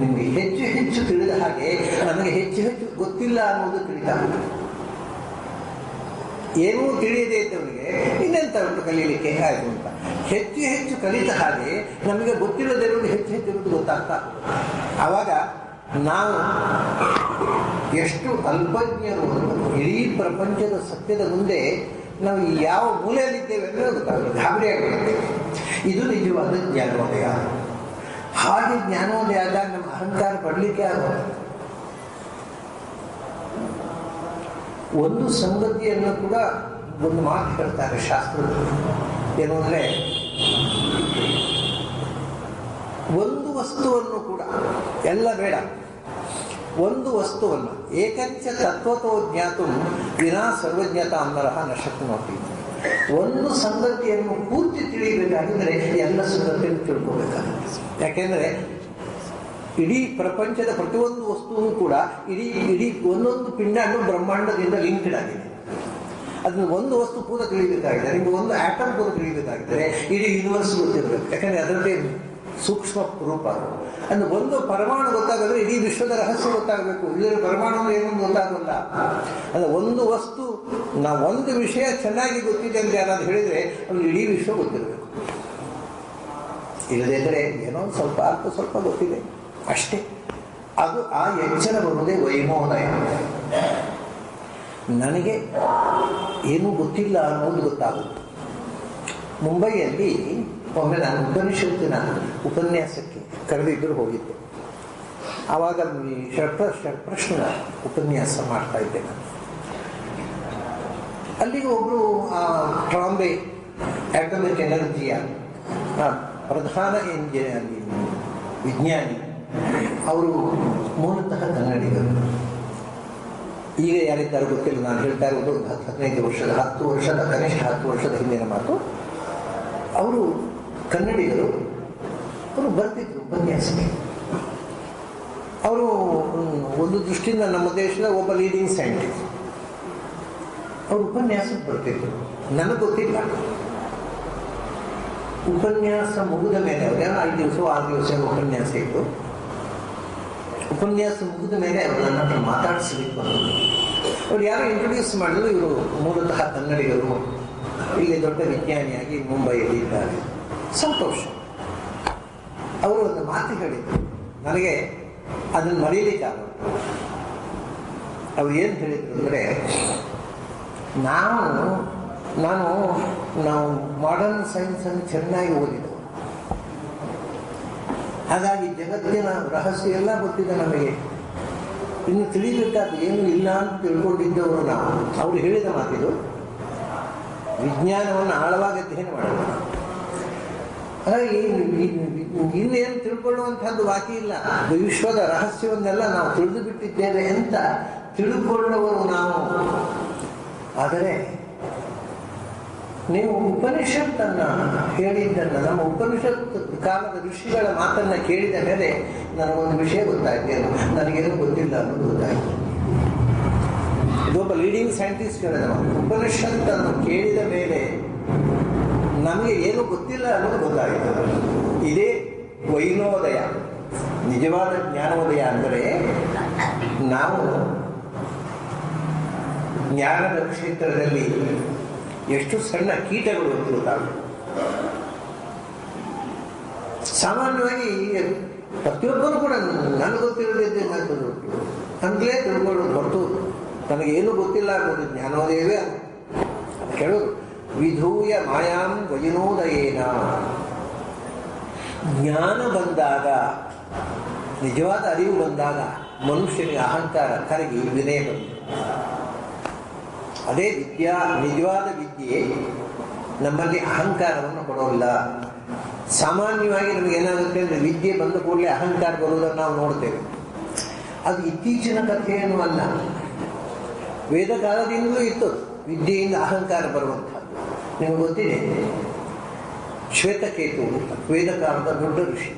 ನಿಮಗೆ ಹೆಚ್ಚು ಹೆಚ್ಚು ತಿಳಿದ ಹಾಗೆ ನನಗೆ ಹೆಚ್ಚು ಹೆಚ್ಚು ಗೊತ್ತಿಲ್ಲ ಅನ್ನೋದು ತಿಳಿದ. ಏನೂ ತಿಳಿಯದೇ ಇದ್ದವನಿಗೆ ಇನ್ನೆಂತ ಉಂಟು ಕಲೀಲಿಕ್ಕೆ ಆಯಿತು ಅಂತ. ಹೆಚ್ಚು ಹೆಚ್ಚು ಕಲಿತ ಹಾಗೆ ನಮಗೆ ಗೊತ್ತಿರೋದಿರೋದು ಹೆಚ್ಚು ಹೆಚ್ಚು ಇರೋದು ಗೊತ್ತಾಗ್ತಾ. ಆವಾಗ ನಾವು ಎಷ್ಟು ಅಲ್ಪಜ್ಞರು, ಇಡೀ ಪ್ರಪಂಚದ ಸತ್ಯದ ಮುಂದೆ ನಾವು ಯಾವ ಮೂಲೆಯಲ್ಲಿದ್ದೇವೆ ಅಂದರೆ ಗೊತ್ತಾಗುತ್ತೆ, ಗಾಬರಿ ಆಗಿರುತ್ತೆ. ಇದು ನಿಜವಾದ ಜ್ಞಾನೋದಯ. ಹಾಗೆ ಜ್ಞಾನೋದಯ ಆದಾಗ ನಮ್ಮ ಅಹಂಕಾರ ಪಡಲಿಕ್ಕೆ ಆಗೋದು. ಒಂದು ಸಂಗತಿಯನ್ನು ಕೂಡ ಒಂದು ಮಾತು ಹೇಳ್ತಾರೆ ಶಾಸ್ತ್ರದಲ್ಲಿ, ಏನು ಅಂದರೆ, ಒಂದು ವಸ್ತುವನ್ನು ಕೂಡ, ಎಲ್ಲ ಬೇಡ, ಒಂದು ವಸ್ತುವನ್ನು ಏಕಂಚ ತತ್ವತೋ ಜ್ಞಾತು ವಿನಾ ಸರ್ವಜ್ಞತಾ ಅನ್ನರಹ ನ ಶಕ್ನೋತಿ. ಒಂದು ಸಂಗತಿಯನ್ನು ಪೂರ್ತಿ ತಿಳಿಯಬೇಕಾಗಿದ್ರೆ ಎಲ್ಲ ಸಂಗತಿಯನ್ನು ತಿಳ್ಕೋಬೇಕಾಗುತ್ತೆ. ಯಾಕೆಂದರೆ ಇಡೀ ಪ್ರಪಂಚದ ಪ್ರತಿಯೊಂದು ವಸ್ತುವು ಕೂಡ ಇಡೀ ಒಂದೊಂದು ಪಿಂಡಾಂಡು ಬ್ರಹ್ಮಾಂಡದಿಂದ ಲಿಂಕ್ಡ್ ಆಗಿದೆ. ಅದನ್ನು ಒಂದು ವಸ್ತು ಪೂರ ತಿಳಿಯಬೇಕಾಗಿದೆ. ನಿಮಗೆ ಒಂದು ಆಟಮ್ ಪೂರ ತಿಳಿಯಬೇಕಾಗಿದ್ದರೆ ಇಡೀ ಯೂನಿವರ್ಸ್ ಗೊತ್ತಿರಬೇಕು. ಯಾಕಂದರೆ ಅದರದ್ದೇ ಸೂಕ್ಷ್ಮ ರೂಪ. ಅಂದ್ರೆ ಒಂದು ಪರಮಾಣು ಗೊತ್ತಾಗದ್ರೆ ಇಡೀ ವಿಶ್ವದ ರಹಸ್ಯ ಗೊತ್ತಾಗಬೇಕು. ಇದರ ಪರಮಾಣು ಏನೊಂದು ಗೊತ್ತಾಗಲ್ಲ. ಅಂದರೆ ಒಂದು ವಸ್ತು, ನಾವು ಒಂದು ವಿಷಯ ಚೆನ್ನಾಗಿ ಗೊತ್ತಿದೆ ಅಂತ ಯಾರಾದ್ರು ಹೇಳಿದರೆ ಅವ್ನು ಇಡೀ ವಿಶ್ವ ಗೊತ್ತಿರಬೇಕು. ಇಲ್ಲದಿದ್ದರೆ ಏನೋ ಸ್ವಲ್ಪ ಗೊತ್ತಿದೆ ಅಷ್ಟೇ. ಅದು ಆ ಎಚ್ಚರ ಬರುವುದೇ ವೈಮೋದಯ. ನನಗೆ ಏನೂ ಗೊತ್ತಿಲ್ಲ ಅನ್ನೋದು ಗೊತ್ತಾಗುತ್ತೆ. ಮುಂಬೈಯಲ್ಲಿ ಒಮ್ಮೆ ನಾನು ಉಪನಿಷತ್ತಿನ ಉಪನ್ಯಾಸಕ್ಕೆ ಕರೆದಿದ್ದರೂ ಹೋಗಿದ್ದೆ. ಆವಾಗ ಈ ಷಡ್ಪ್ರಶ್ನ ಉಪನ್ಯಾಸ ಮಾಡ್ತಾ ಇದ್ದೆ ನಾನು. ಅಲ್ಲಿಗೆ ಒಬ್ಬರು ಟ್ರಾಂಬೆ ಆಟಮಿಕ್ ಎನರ್ಜಿಯ ಪ್ರಧಾನ ವಿಜ್ಞಾನಿ, ಅವರು ಮೂಲತಃ ಕನ್ನಡಿಗರು. ಈಗ ಯಾರಿದ್ದಾರೆ ಗೊತ್ತಿಲ್ಲ, ನಾನು ಹೇಳ್ತಾ ಇರೋದು 10 ವರ್ಷದ ಕನಿಷ್ಠ 10 ವರ್ಷದ ಹಿಂದಿನ ಮಾತು. ಅವರು ಕನ್ನಡಿಗರು, ಅವರು ಬರ್ತಿದ್ರು ಉಪನ್ಯಾಸಕ್ಕೆ. ಅವರು ಒಂದು ದೃಷ್ಟಿಯಿಂದ ನಮ್ಮ ದೇಶದ ಒಬ್ಬ ಲೀಡಿಂಗ್ ಸೈಂಟಿಸ್ಟ್. ಅವರು ಉಪನ್ಯಾಸಕ್ಕೆ ಬರ್ತಿದ್ರು. ನನಗೆ ಗೊತ್ತಿಲ್ಲ. ಉಪನ್ಯಾಸ ಮುಗಿದ ಮೇಲೆ ಅವ್ರು 5 ದಿವಸ 6 ದಿವಸ ಉಪನ್ಯಾಸ ಇತ್ತು. ಉಪನ್ಯಾಸ ಮುಗಿದ ಮೇಲೆ ಅವರು ನನ್ನ ಹತ್ರ ಮಾತಾಡಿಸ್ಲಿಕ್ಕೆ ಬಂದರು. ಅವ್ರು ಯಾರೋ ಇಂಟ್ರೊಡ್ಯೂಸ್ ಮಾಡಿದ್ರು, ಇವರು ಮೂಲತಃ ಕನ್ನಡಿಗರು, ಇಲ್ಲಿ ದೊಡ್ಡ ವಿಜ್ಞಾನಿಯಾಗಿ ಮುಂಬೈಯಲ್ಲಿ ಇದ್ದಾರೆ. ಸಂತೋಷ. ಅವರು ಒಂದು ಮಾತು ಹೇಳಿದರು, ನನಗೆ ಅದನ್ನು ಮರೀಲಿಕ್ಕಾಗ. ಅವ್ರು ಏನು ಹೇಳಿದ್ರು ಅಂದರೆ, ನಾವು ಮಾಡರ್ನ್ ಸೈನ್ಸನ್ನು ಚೆನ್ನಾಗಿ ಓದಿದೆವು, ಹಾಗಾಗಿ ಜಗತ್ತಿನ ರಹಸ್ಯ ಎಲ್ಲ ಗೊತ್ತಿದೆ ನಮಗೆ, ಇನ್ನು ತಿಳಿಬೇಕಾದ ಏನೂ ಇಲ್ಲ ಅಂತ ತಿಳ್ಕೊಂಡಿದ್ದವರು ನಾವು. ಅವರು ಹೇಳಿದ ಮಾತಿದು, ವಿಜ್ಞಾನವನ್ನು ಆಳವಾಗಿ ಅಧ್ಯಯನ ಮಾಡೋದು. ಹಾಗಾಗಿ ಇನ್ನೇನು ತಿಳ್ಕೊಳ್ಳುವಂಥದ್ದು ಬಾಕಿ ಇಲ್ಲ, ವಿಶ್ವದ ರಹಸ್ಯವನ್ನೆಲ್ಲ ನಾವು ತಿಳಿದು ಬಿಟ್ಟಿದ್ದೇವೆ ಅಂತ ತಿಳ್ಕೊಳ್ಳುವವರು ನಾವು. ಆದರೆ ನೀವು ಉಪನಿಷತ್ತನ್ನು ಹೇಳಿದ್ದನ್ನು, ನಮ್ಮ ಉಪನಿಷತ್ ಕಾಲದ ಋಷಿಗಳ ಮಾತನ್ನು ಕೇಳಿದ ಮೇಲೆ ನನಗೊಂದು ವಿಷಯ ಗೊತ್ತಾಯ್ತು, ನನಗೇನು ಗೊತ್ತಿಲ್ಲ ಅನ್ನೋದು ಗೊತ್ತಾಯಿತು. ಇದೊಬ್ಬ ಲೀಡಿಂಗ್ ಸೈಂಟಿಸ್ಟ್ ಹೇಳಿದ ಮಾತು. ಉಪನಿಷತ್ತನ್ನು ಕೇಳಿದ ಮೇಲೆ ನಮಗೆ ಏನು ಗೊತ್ತಿಲ್ಲ ಅನ್ನೋದು ಗೊತ್ತಾಯಿತು. ಇದೇ ವೈನೋದಯ, ನಿಜವಾದ ಜ್ಞಾನೋದಯ. ಅಂದರೆ ನಾವು ಜ್ಞಾನದ ಕ್ಷೇತ್ರದಲ್ಲಿ ಎಷ್ಟು ಸಣ್ಣ ಕೀಟಗಳು ಇರುತ್ತಾವೆ. ಸಾಮಾನ್ಯವಾಗಿ ಪ್ರತಿಯೊಬ್ಬರು ಕೂಡ ನನಗೆ ಗೊತ್ತಿರಲಿದ್ದೆ ಅಂತಲೇ ತಿಳ್ಕೊಳ್ಳೋದು ಹೊರತು ನನಗೇನು ಗೊತ್ತಿಲ್ಲ ಅನ್ನೋದು ಜ್ಞಾನೋದಯವೇ. ಕೇಳೋದು ವಿಧೂಯ ಮಾಯಾಂ ವೈನೋದಯೇನ. ಜ್ಞಾನ ಬಂದಾಗ, ನಿಜವಾದ ಅರಿವು ಬಂದಾಗ ಮನುಷ್ಯನಿಗೆ ಅಹಂಕಾರ ಕರಗಿ ವಿನಯ ಬಂದು, ಅದೇ ನಿಜವಾದ ವಿದ್ಯೆ ನಮ್ಮಲ್ಲಿ ಅಹಂಕಾರವನ್ನು ಕೊಡೋಲ್ಲ. ಸಾಮಾನ್ಯವಾಗಿ ನಮಗೇನಾಗುತ್ತೆ ಅಂದರೆ, ವಿದ್ಯೆ ಬಂದ ಕೂಡಲೇ ಅಹಂಕಾರ ಬರುವುದನ್ನು ನಾವು ನೋಡ್ತೇವೆ. ಅದು ಇತ್ತೀಚಿನ ಕಥೆಯೇನೂ ಅಲ್ಲ, ವೇದ ಕಾಲದಿಂದಲೂ ಇತ್ತು ವಿದ್ಯೆಯಿಂದ ಅಹಂಕಾರ ಬರುವಂಥದ್ದು. ನಿಮಗೆ ಗೊತ್ತಿದೆ, ಶ್ವೇತಕೇತು ವೇದ ಕಾಲದ ದೊಡ್ಡ ಋಷಿ,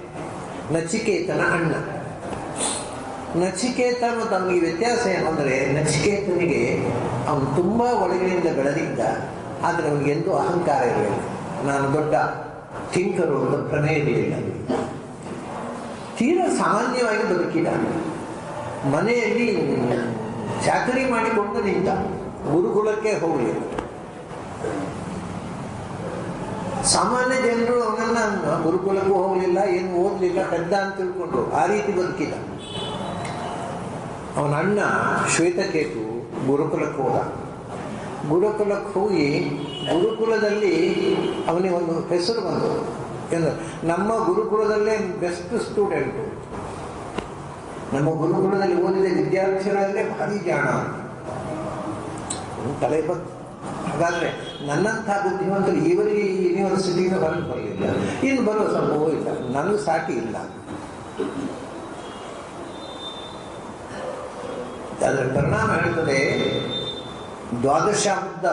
ನಚಿಕೇತನ ಅಣ್ಣ. ನಚಿಕೇತ ಮತ್ತು ಅವನಿಗೆ ವ್ಯತ್ಯಾಸ ಏನು ಅಂದರೆ, ನಚಿಕೇತನಿಗೆ ಅವನು ತುಂಬ ಒಳಗಿನಿಂದ ಬೆಳೆದಿದ್ದ, ಆದರೆ ಅವನಿಗೆಂದೂ ಅಹಂಕಾರ ಇರಲಿಲ್ಲ. ನಾನು ದೊಡ್ಡ ಥಿಂಕರು ಅಂತ ಪ್ರಮೇಯ ಇರಲಿಲ್ಲ. ತೀರಾ ಸಾಮಾನ್ಯವಾಗಿ ಬದುಕಿದ, ಮನೆಯಲ್ಲಿ ಚಾಕರಿ ಮಾಡಿಕೊಂಡು ನಿಂತ, ಗುರುಕುಲಕ್ಕೆ ಹೋಗಲಿಲ್ಲ. ಸಾಮಾನ್ಯ ಜನರು ಅವನನ್ನು ಗುರುಕುಲಕ್ಕೂ ಹೋಗಲಿಲ್ಲ, ಏನು ಓದಲಿಲ್ಲ, ಪೆದ್ದ ಅಂತ ತಿಳ್ಕೊಂಡ್ರು. ಆ ರೀತಿ ಬದುಕಿದ. ಅವನ ಅಣ್ಣ ಶ್ವೇತಕೇತು ಗುರುಕುಲಕ್ಕೆ ಹೋದ. ಗುರುಕುಲಕ್ಕೆ ಹೋಗಿ ಗುರುಕುಲದಲ್ಲಿ ಅವನಿಗೆ ಒಂದು ಹೆಸರು ಬಂತು. ಎಂದು ನಮ್ಮ ಗುರುಕುಲದಲ್ಲೇ ಬೆಸ್ಟ್ ಸ್ಟೂಡೆಂಟು, ನಮ್ಮ ಗುರುಕುಲದಲ್ಲಿ ಓದಿದ ವಿದ್ಯಾರ್ಥಿಗಳಲ್ಲೇ ಭಾರಿ ಜಾಣ ತಲೆ ಬಂತು. ಹಾಗಾದರೆ ನನ್ನಂಥ ಬುದ್ಧಿವಂತರು ಇವರಿಗೆ ಯೂನಿವರ್ಸಿಟಿಯಿಂದ ಹೊರಗೆ ಬರಲಿಲ್ಲ, ಇನ್ನು ಬರೋ ಸಂಭವ ಇಲ್ಲ, ನನಗೂ ಸಾಟಿ ಇಲ್ಲ. ಅದರ ಪರಿಣಾಮ ಹೇಳ್ತದೆ, ದ್ವಾದಶಾಬ್ದ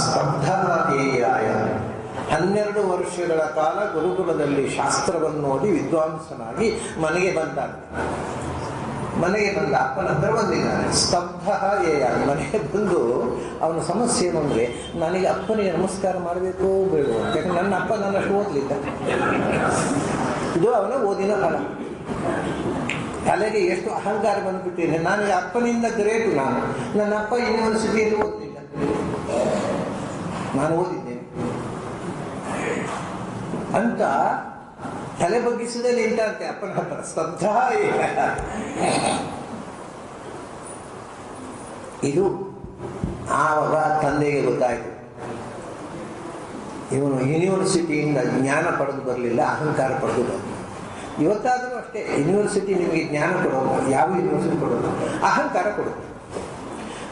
ಸ್ತಬ್ಧ ಧ್ಯೇಯಾಯ. 12 ವರ್ಷಗಳ ಕಾಲ ಗುರುಕುಲದಲ್ಲಿ ಶಾಸ್ತ್ರವನ್ನು ಓದಿ ವಿದ್ವಾಂಸನಾಗಿ ಮನೆಗೆ ಬಂದ. ಅಪ್ಪನ ಹತ್ರ ಬಂದಿದ್ದಾನೆ. ಸ್ತಬ್ಧ ಏಯ, ಮನೆಗೆ ಬಂದು ಅವನ ಸಮಸ್ಯೆ ಏನು ಅಂದರೆ, ನನಗೆ ಅಪ್ಪನಿಗೆ ನಮಸ್ಕಾರ ಮಾಡಬೇಕು ಬೇಡವು ಅಂತ. ಯಾಕಂದ್ರೆ ನನ್ನ ಅಪ್ಪ ನನ್ನಷ್ಟು ಓದಲಿಲ್ಲ. ಇದು ಅವನ ಓದಿನ ಫಲ. ತಲೆಗೆ ಎಷ್ಟು ಅಹಂಕಾರ ಬಂದುಬಿಟ್ಟಿದೆ, ನನಗೆ ಅಪ್ಪನಿಂದ ಗ್ರೇಟು. ನನ್ನ ಅಪ್ಪ ಯೂನಿವರ್ಸಿಟಿಯಲ್ಲಿ ಓದಲಿಲ್ಲ, ನಾನು ಓದಿದ್ದೇನೆ ಅಂತ ತಲೆ ಬಗ್ಗಿಸದೆ ನಿಂತಂತೆ ಅಪ್ಪನ ಹತ್ರ. ಸ್ತಬ್ಧ. ಇದು ಆವಾಗ ತಂದೆಗೆ ಗೊತ್ತಾಯಿತು, ಇವನು ಯೂನಿವರ್ಸಿಟಿಯಿಂದ ಜ್ಞಾನ ಪಡೆದು ಬರಲಿಲ್ಲ, ಅಹಂಕಾರ ಪಡೆದು ಬರಲಿಲ್ಲ. ಇವತ್ತಾದರೂ ಅಷ್ಟೇ, ಯೂನಿವರ್ಸಿಟಿ ನಿಮಗೆ ಜ್ಞಾನ ಕೊಡೋಲ್ಲ. ಯಾವ ಯೂನಿವರ್ಸಿಟಿ ಕೊಡೋಲ್ಲ, ಅಹಂಕಾರ ಕೊಡುತ್ತೆ.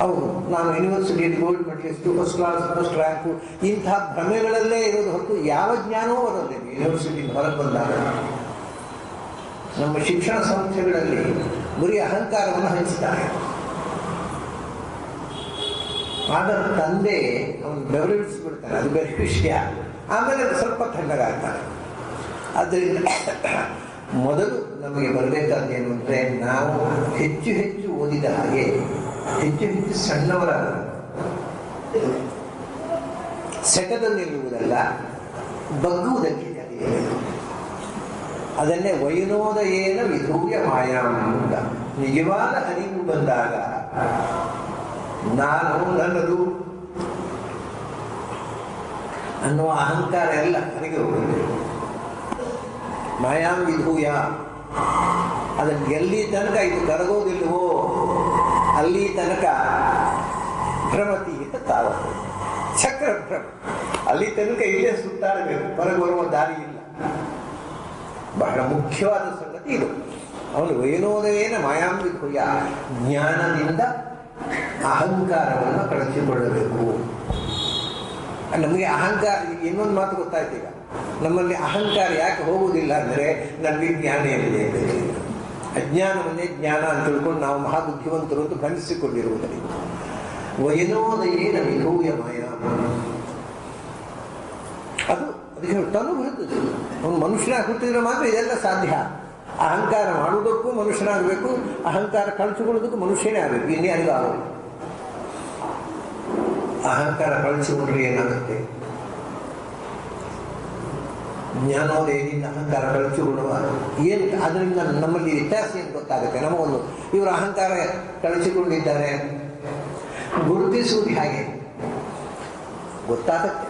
ಅವರು ನಾನು ಯೂನಿವರ್ಸಿಟಿಯಲ್ಲಿ gold medalist, first class, first rank, ಇಂಥ ಭ್ರಮೆಗಳಲ್ಲೇ ಇರೋದು ಹೊರತು ಯಾವ ಜ್ಞಾನವೂ ಬರೋಲ್ಲ. ಯೂನಿವರ್ಸಿಟಿಯಿಂದ ಹೊರಗೆ ಬಂದಾಗ ನಮ್ಮ ಶಿಕ್ಷಣ ಸಂಸ್ಥೆಗಳಲ್ಲಿ ಬರೀ ಅಹಂಕಾರವನ್ನು ಹಂಚ್ತಾರೆ. ಆಗ ತಂದೆ ಅವನು ಬೆವರಿಳಿಸ್ಬಿಡ್ತಾನೆ, ಅದು ಬೇರೆ ವಿಷಯ. ಆಮೇಲೆ ಸ್ವಲ್ಪ ತಣ್ಣಗಾಗ್ತಾನೆ. ಆದ್ದರಿಂದ ಮೊದಲು ನಮಗೆ ಬರಬೇಕಾದ್ದೇನು ಅಂದರೆ, ನಾವು ಹೆಚ್ಚು ಹೆಚ್ಚು ಓದಿದ ಹಾಗೆ ಹೆಚ್ಚು ಹೆಚ್ಚು ಸಣ್ಣವರ ಸೆಟದಲ್ಲಿರುವುದಲ್ಲ, ಬಗ್ಗುವುದಕ್ಕೆ ಕಲಿಯಬೇಕು. ಅದನ್ನೇ ವೈನೋದಯೇನ ವಿಧೂಯ ಮಾಯಾಂ ಅಂತ. ನಿಜವಾದ ಅರಿವು ಬಂದಾಗ ನಾನು ನನ್ನದು ಅನ್ನುವ ಅಹಂಕಾರ ಎಲ್ಲ ನನಗೆ ಹೋಗುತ್ತೆ. ಮಾಯಾಂ ವಿಧೂಯ, ಅದನ್ನು ಎಲ್ಲಿ ತನಕ ಇದು ಕರಗೋದಿಲ್ವೋ ಅಲ್ಲಿ ತನಕ ಭ್ರಮತಿ ಅಂತ ತಾವ ಚಕ್ರ ಭ್ರಮ, ಅಲ್ಲಿ ತನಕ ಇಲ್ಲೇ ಸುತ್ತಾಡಬೇಕು, ಹೊರಗೆ ಬರುವ ದಾರಿ ಇಲ್ಲ. ಬಹಳ ಮುಖ್ಯವಾದ ಸಂಗತಿ ಇದು. ಅವನು ವೈನೋದಯೇನ ಮಾಯಾಂ ವಿಧೂಯ, ಜ್ಞಾನದಿಂದ ಅಹಂಕಾರವನ್ನು ಕಳಚಿಕೊಳ್ಳಬೇಕು. ನಮಗೆ ಅಹಂಕಾರ, ಇನ್ನೊಂದು ಮಾತು ಗೊತ್ತಾಯ್ತು ಈಗ, ನಮ್ಮಲ್ಲಿ ಅಹಂಕಾರ ಯಾಕೆ ಹೋಗುವುದಿಲ್ಲ ಅಂದರೆ ನಮಗೆ ಜ್ಞಾನ ಏನಿದೆ. ಅಜ್ಞಾನವನ್ನೇ ಜ್ಞಾನ ಅಂತ ತಿಳ್ಕೊಂಡು ನಾವು ಮಹಾಬುದ್ಧಿವಂತರು ಅಂತ ಭ್ರಮಿಸಿಕೊಂಡಿರುವುದರಿಂದ. ವೈನೋದಯೇನ ವಿಧೂಯ ಮಾಯಾಂ, ಅದಕ್ಕೆ ತನು ಬರುತ್ತದೆ. ಅವನು ಮನುಷ್ಯನಾಗಿ ಹುಟ್ಟಿದ್ರೆ ಮಾತ್ರ ಇದೆಲ್ಲ ಸಾಧ್ಯ. ಅಹಂಕಾರ ಮಾಡುವುದಕ್ಕೂ ಮನುಷ್ಯನಾಗಬೇಕು, ಅಹಂಕಾರ ಕಳಚಿಕೊಳ್ಳೋದಕ್ಕೂ ಮನುಷ್ಯನೇ ಆಗಬೇಕು, ಇನ್ಯಾರಿಗೂ ಆಗೋದು. ಅಹಂಕಾರ ಕಳಚಿಕೊಂಡ್ರೆ ಏನಾಗುತ್ತೆ? ಜ್ಞಾನೋದಯದಿಂದ ಅಹಂಕಾರ ಕಳಚಿಕೊಳ್ಳುವ ಏನು, ಅದರಿಂದ ನಮ್ಮಲ್ಲಿ ವ್ಯತ್ಯಾಸ ಏನು ಗೊತ್ತಾಗುತ್ತೆ. ನಮಗೊಂದು ಇವರು ಅಹಂಕಾರ ಕಳಚಿಕೊಂಡಿದ್ದಾರೆ ಗುರುತಿಸುವುದು ಹೇಗೆ ಗೊತ್ತಾಗುತ್ತೆ.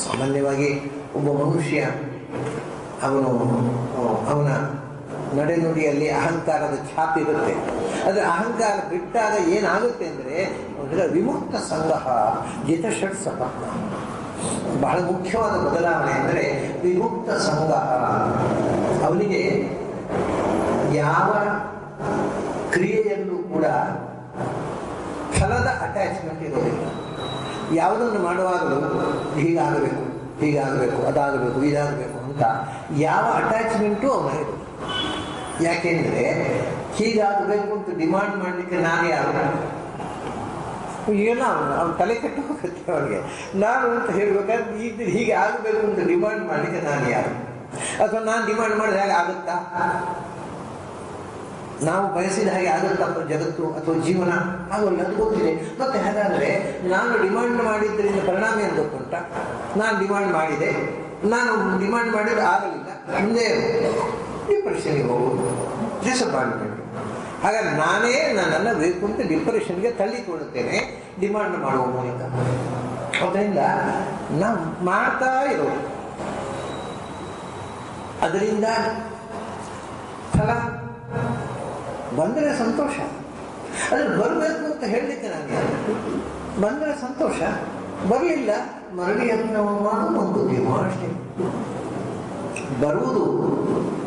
ಸಾಮಾನ್ಯವಾಗಿ ಒಬ್ಬ ಮನುಷ್ಯ ಅವನ ನಡೆನುಡಿಯಲ್ಲಿ ಅಹಂಕಾರದ ಛಾಪಿ ಇರುತ್ತೆ. ಆದರೆ ಅಹಂಕಾರ ಬಿಟ್ಟಾಗ ಏನಾಗುತ್ತೆ ಅಂದರೆ ವಿಮುಕ್ತ ಸಂಗ್ರಹ ಜಿತಷಟ್ ಸಪತ್ನ. ಬಹಳ ಮುಖ್ಯವಾದ ಬದಲಾವಣೆ ಅಂದರೆ ವಿಮುಕ್ತ ಸಂಗ್ರಹ. ಅವನಿಗೆ ಯಾವ ಕ್ರಿಯೆಯಲ್ಲೂ ಕೂಡ ಫಲದ ಅಟ್ಯಾಚ್ಮೆಂಟ್ ಇರೋದಿಲ್ಲ. ಯಾವುದನ್ನು ಮಾಡುವಾಗಲೂ ಹೀಗಾಗಬೇಕು, ಅದಾಗಬೇಕು, ಇದಾಗಬೇಕು ಅಂತ ಯಾವ ಅಟ್ಯಾಚ್ಮೆಂಟು ಅವನ ಇರೋದು. ಯಾಕೆಂದರೆ ಹೀಗಾಗಬೇಕು ಅಂತ ಡಿಮಾಂಡ್ ಮಾಡಲಿಕ್ಕೆ ನಾನು ಯಾರು? ಈಗೆಲ್ಲ ಅವ್ನು ತಲೆ ಕೆಟ್ಟು ಹೋಗುತ್ತೆ ಅವನಿಗೆ. ನಾನು ಅಂತ ಹೇಳ್ಬೇಕಾದ್ರೆ ಈಗ ಹೀಗೆ ಆಗಬೇಕು ಅಂತ ಡಿಮಾಂಡ್ ಮಾಡಲಿಕ್ಕೆ ನಾನು ಯಾರು? ಅಥವಾ ನಾನು ಡಿಮಾಂಡ್ ಮಾಡಿದ್ರೆ ಹೇಗೆ ಆಗುತ್ತಾ? ನಾವು ಬಯಸಿದ ಹಾಗೆ ಆಗುತ್ತಪ್ಪ ಜಗತ್ತು ಅಥವಾ ಜೀವನ? ಆಗೋಲ್ಲ, ಅದು ಗೊತ್ತಿದೆ. ಮತ್ತೆ ಹಾಗಾದರೆ ನಾನು ಡಿಮಾಂಡ್ ಮಾಡಿದ್ದರಿಂದ ಪರಿಣಾಮ ಏನು ಗೊತ್ತುಂಟ? ನಾನು ಡಿಮಾಂಡ್ ಮಾಡಿದೆ, ನಾನು ಡಿಮಾಂಡ್ ಮಾಡಿದ್ರೆ ಆಗಲಿಲ್ಲ, ಮುಂದೆ ಡಿಪ್ರೆಷನ್ಗೆ ಹೋಗುವುದು, ಡಿಸಪಾಯಿಂಟ್ಮೆಂಟ್. ಹಾಗಾಗಿ ನಾನೇ ನನ್ನನ್ನು ಬೇಕು ಅಂತ ಡಿಪ್ರೆಷನ್ಗೆ ತಳ್ಳಿಕೊಳ್ಳುತ್ತೇನೆ ಡಿಮಾಂಡ್ ಮಾಡುವ ಮೂಲಕ. ಅದರಿಂದ ನಾವು ಮಾಡ್ತಾ ಇರೋದು. ಅದರಿಂದ ಫಲ ಬಂದರೆ ಸಂತೋಷ, ಅದು ಬರಬೇಕು ಅಂತ ಹೇಳಲಿಕ್ಕೆ ನಾನು ಯಾರು? ಬಂದರೆ ಸಂತೋಷ, ಬರಲಿಲ್ಲ ಮರಳಿ ಯತ್ನ ಮಾಡು ಒಂದು ಅಷ್ಟೇ. ಬರುವುದು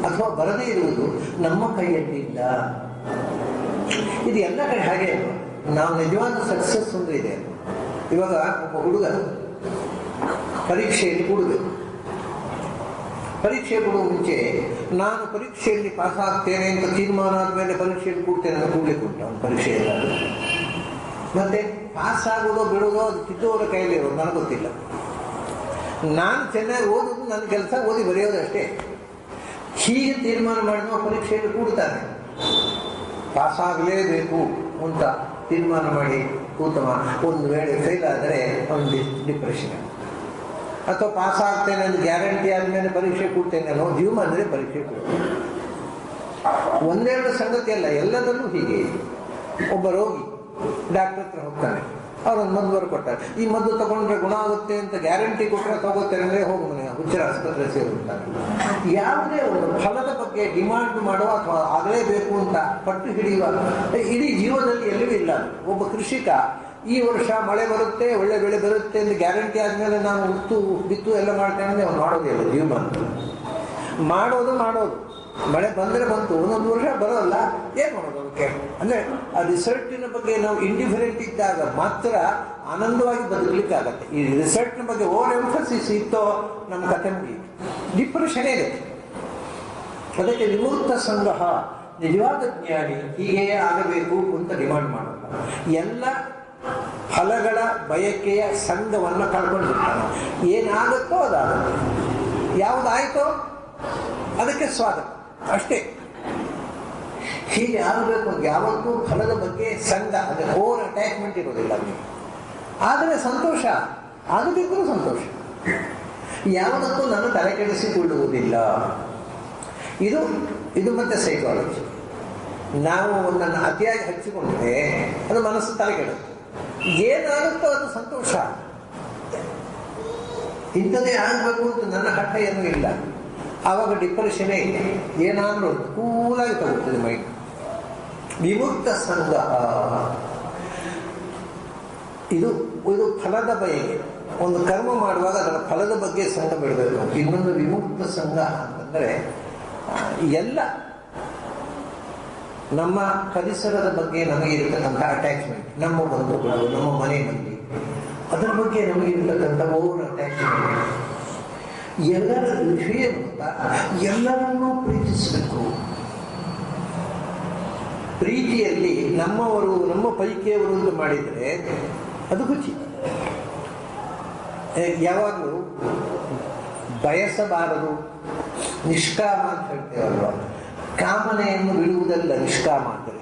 ಅಥವಾ ಬರದೇ ಇರುವುದು ನಮ್ಮ ಕೈಯಲ್ಲಿಲ್ಲ. ಇದು ಎಲ್ಲ ಕಡೆ ಹಾಗೆ. ನಾವು ನಿಜವಾದ ಸಕ್ಸಸ್ ಒಂದು ಇದೆ. ಇವಾಗ ಒಬ್ಬ ಹುಡುಗ ಪರೀಕ್ಷೆಯಲ್ಲಿ ಕೂಡಬೇಕು. ಪರೀಕ್ಷೆ ಕೊಡುವ ಮುಂಚೆ ನಾನು ಪರೀಕ್ಷೆಯಲ್ಲಿ ಪಾಸ್ ಆಗ್ತೇನೆ ಅಂತ ತೀರ್ಮಾನ ಆದಮೇಲೆ ಪರೀಕ್ಷೆಯಲ್ಲಿ ಕೂಡ್ತೇನೆ ಅಂತ ಕೂಡ್ಲಿಕ್ಕೆ ಉಂಟು ಅವನು ಪರೀಕ್ಷೆಯಲ್ಲಿ. ಮತ್ತೆ ಪಾಸ್ ಆಗೋದೋ ಬಿಡೋದೋ ಅದು ಕಿತ್ತೋರ ಕೈಯಲ್ಲಿ ಇರೋದು ನನಗೆ ಗೊತ್ತಿಲ್ಲ. ನಾನು ಚೆನ್ನಾಗಿ ಓದೋದು ನನ್ನ ಕೆಲಸ, ಓದಿ ಬರೆಯೋದಷ್ಟೇ. ಹೀಗೆ ತೀರ್ಮಾನ ಮಾಡಿದ ಪರೀಕ್ಷೆಯಲ್ಲಿ ಕೂಡ್ತಾನೆ. ಪಾಸ್ ಆಗಲೇಬೇಕು ಅಂತ ತೀರ್ಮಾನ ಮಾಡಿ ಕೂತವ ಒಂದು ವೇಳೆ ಫೇಲ್ ಆದರೆ ಅವನು ಡಿಪ್ರೆಷನ್. ಅಥವಾ ಪಾಸ್ ಆಗ್ತೇನೆ ಅಂತ ಗ್ಯಾರಂಟಿ ಆದಮೇಲೆ ಪರೀಕ್ಷೆ ಕೂಡ್ತೇನೆ ಅನ್ನೋ ಜೀವಮಾನದಲ್ಲಿ ಪರೀಕ್ಷೆ ಕೊಡ್ತೇನೆ. ಒಂದೆರಡು ಸಂಗತಿ ಅಲ್ಲ, ಎಲ್ಲದಲ್ಲೂ ಹೀಗೆ. ಒಬ್ಬ ರೋಗಿ ಡಾಕ್ಟರ್ ಹತ್ರ ಹೋಗ್ತಾನೆ, ಅವರೊಂದು ಮದ್ದು ಬರ್ಕೊಡ್ತಾರೆ. ಈ ಮದ್ದು ತಗೊಂಡ್ರೆ ಗುಣ ಆಗುತ್ತೆ ಅಂತ ಗ್ಯಾರಂಟಿ ಕೊಟ್ಟರೆ ತಗೋತಾರೆ ಅಂದರೆ ಹೋಗು ಮನೆ ಹುಚ್ಚರ ಆಸ್ಪತ್ರೆ ಸೇರಿರ್ತಾರೆ. ಯಾವುದೇ ಒಂದು ಫಲದ ಬಗ್ಗೆ ಡಿಮಾಂಡ್ ಮಾಡುವ ಅಥವಾ ಆಗಲೇಬೇಕು ಅಂತ ಪಟ್ಟು ಹಿಡಿಯುವ ಇಡೀ ಜೀವನದಲ್ಲಿ ಎಲ್ಲವೂ ಇಲ್ಲ. ಒಬ್ಬ ಕೃಷಿಕ ಈ ವರ್ಷ ಮಳೆ ಬರುತ್ತೆ, ಒಳ್ಳೆ ಬೆಳೆ ಬರುತ್ತೆ ಅಂತ ಗ್ಯಾರಂಟಿ ಆದಮೇಲೆ ನಾನು ಬಿತ್ತು ಎಲ್ಲ ಮಾಡ್ತೇನೆ ಅಂದರೆ ಅವ್ನು ಮಾಡೋದಿಲ್ಲ. ಜೀವನ ಮಾಡೋದು ಮಳೆ ಬಂದರೆ ಬಂತು, ಒಂದೊಂದು ವರ್ಷ ಬರೋಲ್ಲ, ಏನು ಮಾಡೋದು ಅದಕ್ಕೆ? ಅಂದರೆ ಆ ರಿಸಲ್ಟಿನ ಬಗ್ಗೆ ನಾವು ಇಂಡಿಫರೆಂಟ್ ಇದ್ದಾಗ ಮಾತ್ರ ಆನಂದವಾಗಿ ಬದುಕಲಿಕ್ಕಾಗತ್ತೆ. ಈ ರಿಸಲ್ಟ್ನ ಬಗ್ಗೆ ಓವರ್ ಎಂಫಸಿಸ್ ಇತ್ತೋ ನಮ್ಮ ಕಥೆ ಮುಗಿಯಿತು, ಡಿಪ್ರೆಷನ್ ಇರುತ್ತೆ. ಅದಕ್ಕೆ ವಿಮೂರ್ತ ಸಂಗ್ರಹ, ನಿಜವಾದ ಜ್ಞಾನಿ ಹೀಗೆಯೇ ಆಗಬೇಕು ಅಂತ ಡಿಮಾಂಡ್ ಮಾಡೋಲ್ಲ. ಎಲ್ಲ ಫಲಗಳ ಬಯಕೆಯ ಸಂಘವನ್ನು ಕಳ್ಕೊಂಡಿರ್ತಾನೆ. ಏನಾಗುತ್ತೋ ಅದಾಗುತ್ತೆ, ಯಾವುದಾಯ್ತೋ ಅದಕ್ಕೆ ಸ್ವಾಗತ ಅಷ್ಟೇ. ಹೀಗೆ ಆಗಬೇಕು. ಯಾವತ್ತೂ ಫಲದ ಬಗ್ಗೆ ಸಂಘ, ಅಂದರೆ ಓವರ್ ಅಟ್ಯಾಚ್ಮೆಂಟ್ ಇರೋದಿಲ್ಲ ಅವನಿಗೆ. ಆದರೆ ಸಂತೋಷ, ಆಗದಿದ್ದರೂ ಸಂತೋಷ. ಯಾವುದಕ್ಕೂ ನಾನು ತಲೆ ಕೆಡಿಸಿಕೊಳ್ಳುವುದಿಲ್ಲ. ಇದು ಮತ್ತೆ ಸೈಕಾಲಜಿ. ನಾವು ಒಂದನ್ನು ಅತಿಯಾಗಿ ಹಚ್ಚಿಕೊಂಡ್ರೆ ಅದು ಮನಸ್ಸು ತಲೆ ಕೆಡುತ್ತೆ. ಏನಾಗುತ್ತೋ ಅದು ಸಂತೋಷ. ಇಂಥದ್ದೇ ಆಗಬೇಕು ಅಂತ ನನ್ನ ಹಠ ಏನೂ ಇಲ್ಲ. ಆವಾಗ ಡಿಪ್ರೆಷನೇ ಇಲ್ಲ. ಏನಾದರೂ ಕೂಲಾಗಿ ತಗೋತದೆ ಮೈಂಡ್. ವಿಮುಕ್ತ ಸಂಘ ಇದು ಫಲದ ಬಯಕೆ. ಒಂದು ಕರ್ಮ ಮಾಡುವಾಗ ಅದರ ಫಲದ ಬಗ್ಗೆ ಸಂಘ ಬಿಡಬೇಕು. ಇನ್ನೊಂದು ವಿಮುಕ್ತ ಸಂಘ ಅಂತಂದರೆ ಎಲ್ಲ ನಮ್ಮ ಪರಿಸರದ ಬಗ್ಗೆ ನಮಗೆ ಇರತಕ್ಕಂಥ ಅಟ್ಯಾಚ್ಮೆಂಟ್, ನಮ್ಮ ಬಂಧುಗಳು, ನಮ್ಮ ಮನೆ ಮಂದಿ, ಅದರ ಬಗ್ಗೆ ನಮಗೆ ಇರತಕ್ಕಂಥ ಓವರ್ ಅಟ್ಯಾಚ್ಮೆಂಟ್. ಎಲ್ಲರ ವಿಷಯ ಎಲ್ಲರನ್ನೂ ಪ್ರೀತಿಸಬೇಕು. ಪ್ರೀತಿಯಲ್ಲಿ ನಮ್ಮವರು, ನಮ್ಮ ಪೈಕಿಯವರು ಅಂತ ಮಾಡಿದರೆ ಅದು ಖುಷಿ. ಯಾವಾಗಲೂ ಬಯಸಬಾರದು, ನಿಷ್ಕಾಮ ಅಂತ ಹೇಳ್ತೇವಲ್ವ. ಕಾಮನೆಯನ್ನು ಬಿಡುವುದಲ್ಲ ನಿಷ್ಕಾಮ ಅಂದರೆ,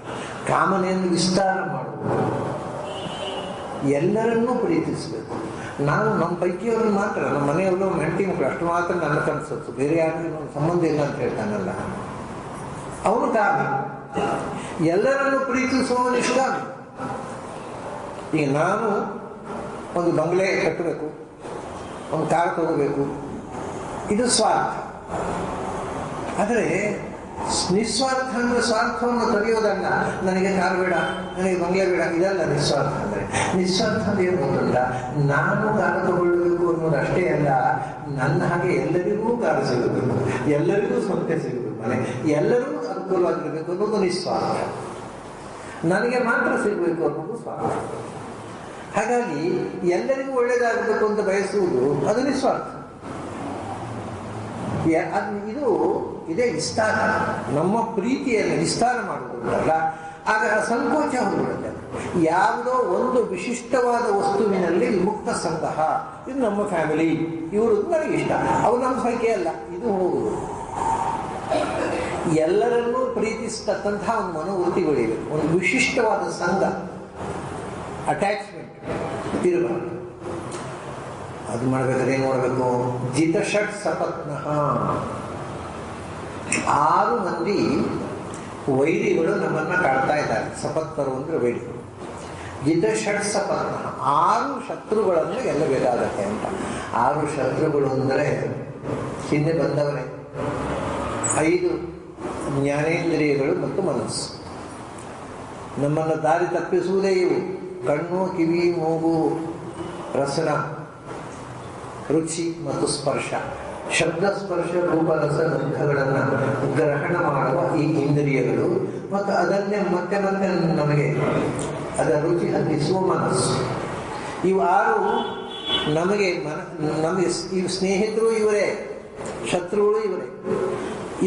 ಕಾಮನೆಯನ್ನು ವಿಸ್ತಾರ ಮಾಡುವುದು. ಎಲ್ಲರನ್ನೂ ಪ್ರೀತಿಸಬೇಕು. ನಾನು ನಮ್ಮ ಪೈಕಿಯವ್ರನ್ನ ಮಾತ್ರ, ನಮ್ಮ ಮನೆಯವರು, ಹೆಂಡತಿ ಮಕ್ಕಳು ಅಷ್ಟು ಮಾತ್ರ ನನ್ನ ಕನಸತ್ತು, ಬೇರೆ ಯಾರಿಗೂ ಸಂಬಂಧ ಇಲ್ಲ ಅಂತ ಹೇಳ್ತಾನಲ್ಲ ಅವನು ಕಾಮ. ಎಲ್ಲರನ್ನೂ ಪ್ರೀತಿಸುವ ನಿಷ್ಕಾಮ. ಈಗ ನಾನು ಒಂದು ಬಂಗ್ಲೆ ಕಟ್ಟಬೇಕು, ಒಂದು ಕಾರ್ ತಗೋಬೇಕು, ಇದು ಸ್ವಾರ್ಥ. ಆದರೆ ನಿಸ್ವಾರ್ಥ ಅಂದರೆ ಸ್ವಾರ್ಥವನ್ನು ತೆಗೆಯೋದಲ್ಲ. ನನಗೆ ಕಾರ್ ಬೇಡ, ನನಗೆ ಬಂಗ್ಲೆ ಬೇಡ, ಇದಲ್ಲ ನಿಸ್ವಾರ್ಥ ಅಂದರೆ. ನಿಸ್ವಾರ್ಥ ಅಂದರೆ ಏನು ಗೊತ್ತಿಲ್ಲ, ನಾನು ಕಾರು ತಗೊಳ್ಬೇಕು ಅನ್ನೋದು ಅಷ್ಟೇ ಅಲ್ಲ, ನನ್ನ ಹಾಗೆ ಎಲ್ಲರಿಗೂ ಕಾರು ಸಿಗಬೇಕು, ಎಲ್ಲರಿಗೂ ಸ್ವಂತ ಸಿಗಬೇಕು, ಮನೆ ಎಲ್ಲರೂ ಅನುಕೂಲವಾಗಿರಬೇಕು ಅನ್ನೋದು ನಿಸ್ವಾರ್ಥ. ನನಗೆ ಮಾತ್ರ ಸಿಗಬೇಕು ಅನ್ನೋದು ಸ್ವಾರ್ಥ. ಹಾಗಾಗಿ ಎಲ್ಲರಿಗೂ ಒಳ್ಳೆಯದಾಗಬೇಕು ಅಂತ ಬಯಸುವುದು ಅದು ನಿಸ್ವಾರ್ಥ. ಇದೇ ವಿಸ್ತಾರ. ನಮ್ಮ ಪ್ರೀತಿಯನ್ನು ವಿಸ್ತಾರ ಮಾಡುವುದಲ್ಲ, ಆಗ ಸಂಕೋಚ ಹೋಗಿಬಿಡುತ್ತೆ. ಯಾವುದೋ ಒಂದು ವಿಶಿಷ್ಟವಾದ ವಸ್ತುವಿನಲ್ಲಿ ಮುಕ್ತ ಸಂಗ್ರಹ. ಇದು ನಮ್ಮ ಫ್ಯಾಮಿಲಿ, ಇವರು ನನಗೆ ಇಷ್ಟ, ಅವು ನಮ್ಮ ಸಂಖ್ಯೆ ಅಲ್ಲ, ಇದು ಹೋಗುವುದು. ಎಲ್ಲರನ್ನೂ ಪ್ರೀತಿಸ್ತಕ್ಕಂಥ ಒಂದು ಮನೋವೃತ್ತಿಗಳಿವೆ. ಒಂದು ವಿಶಿಷ್ಟವಾದ ಸಂಘ, ಅಟ್ಯಾಚ್ಮೆಂಟ್ ಇರಬಾರ್ದು. ಅದು ಮಾಡಬೇಕಾದ್ರೆ ಏನು ಮಾಡಬೇಕು? ಜಿತಷಟ್ ಸಪತ್ನಃ. 6 ಮಂದಿ ವೈರಿಗಳು ನಮ್ಮನ್ನು ಕಾಡ್ತಾ ಇದ್ದಾರೆ. ಸಪತ್ನರು ಅಂದರೆ ವೈರಿಗಳು. ಜಿತಷಟ್ ಸಪತ್ನಃ, 6 ಶತ್ರುಗಳನ್ನು ಗೆಲ್ಲಬೇಕಾಗತ್ತೆ ಅಂತ. 6 ಶತ್ರುಗಳು ಅಂದರೆ ಹಿಂದೆ ಬಂದವರೇ. 5 ಜ್ಞಾನೇಂದ್ರಿಯಗಳು ಮತ್ತು ಮನಸ್ಸು. ನಮ್ಮನ್ನು ದಾರಿ ತಪ್ಪಿಸುವುದೇ ಇವು. ಕಣ್ಣು, ಕಿವಿ, ಮೂಗು, ರಸನ, ರುಚಿ ಮತ್ತು ಸ್ಪರ್ಶ. ಶಬ್ದ, ಸ್ಪರ್ಶ, ರೂಪ, ರಸ, ಗಂಧಗಳನ್ನು ಗ್ರಹಣ ಮಾಡುವ ಈ ಇಂದ್ರಿಯಗಳು, ಮತ್ತು ಅದನ್ನೇ ಮತ್ತೆ ಮತ್ತೆ ನಮಗೆ ಅದರ ರುಚಿ ಹತ್ತಿಸುವ ಮನಸ್ಸು. ಇವು 6 ನಮಗೆ ಇವು ಸ್ನೇಹಿತರು ಇವರೇ, ಶತ್ರುಗಳು ಇವರೇ.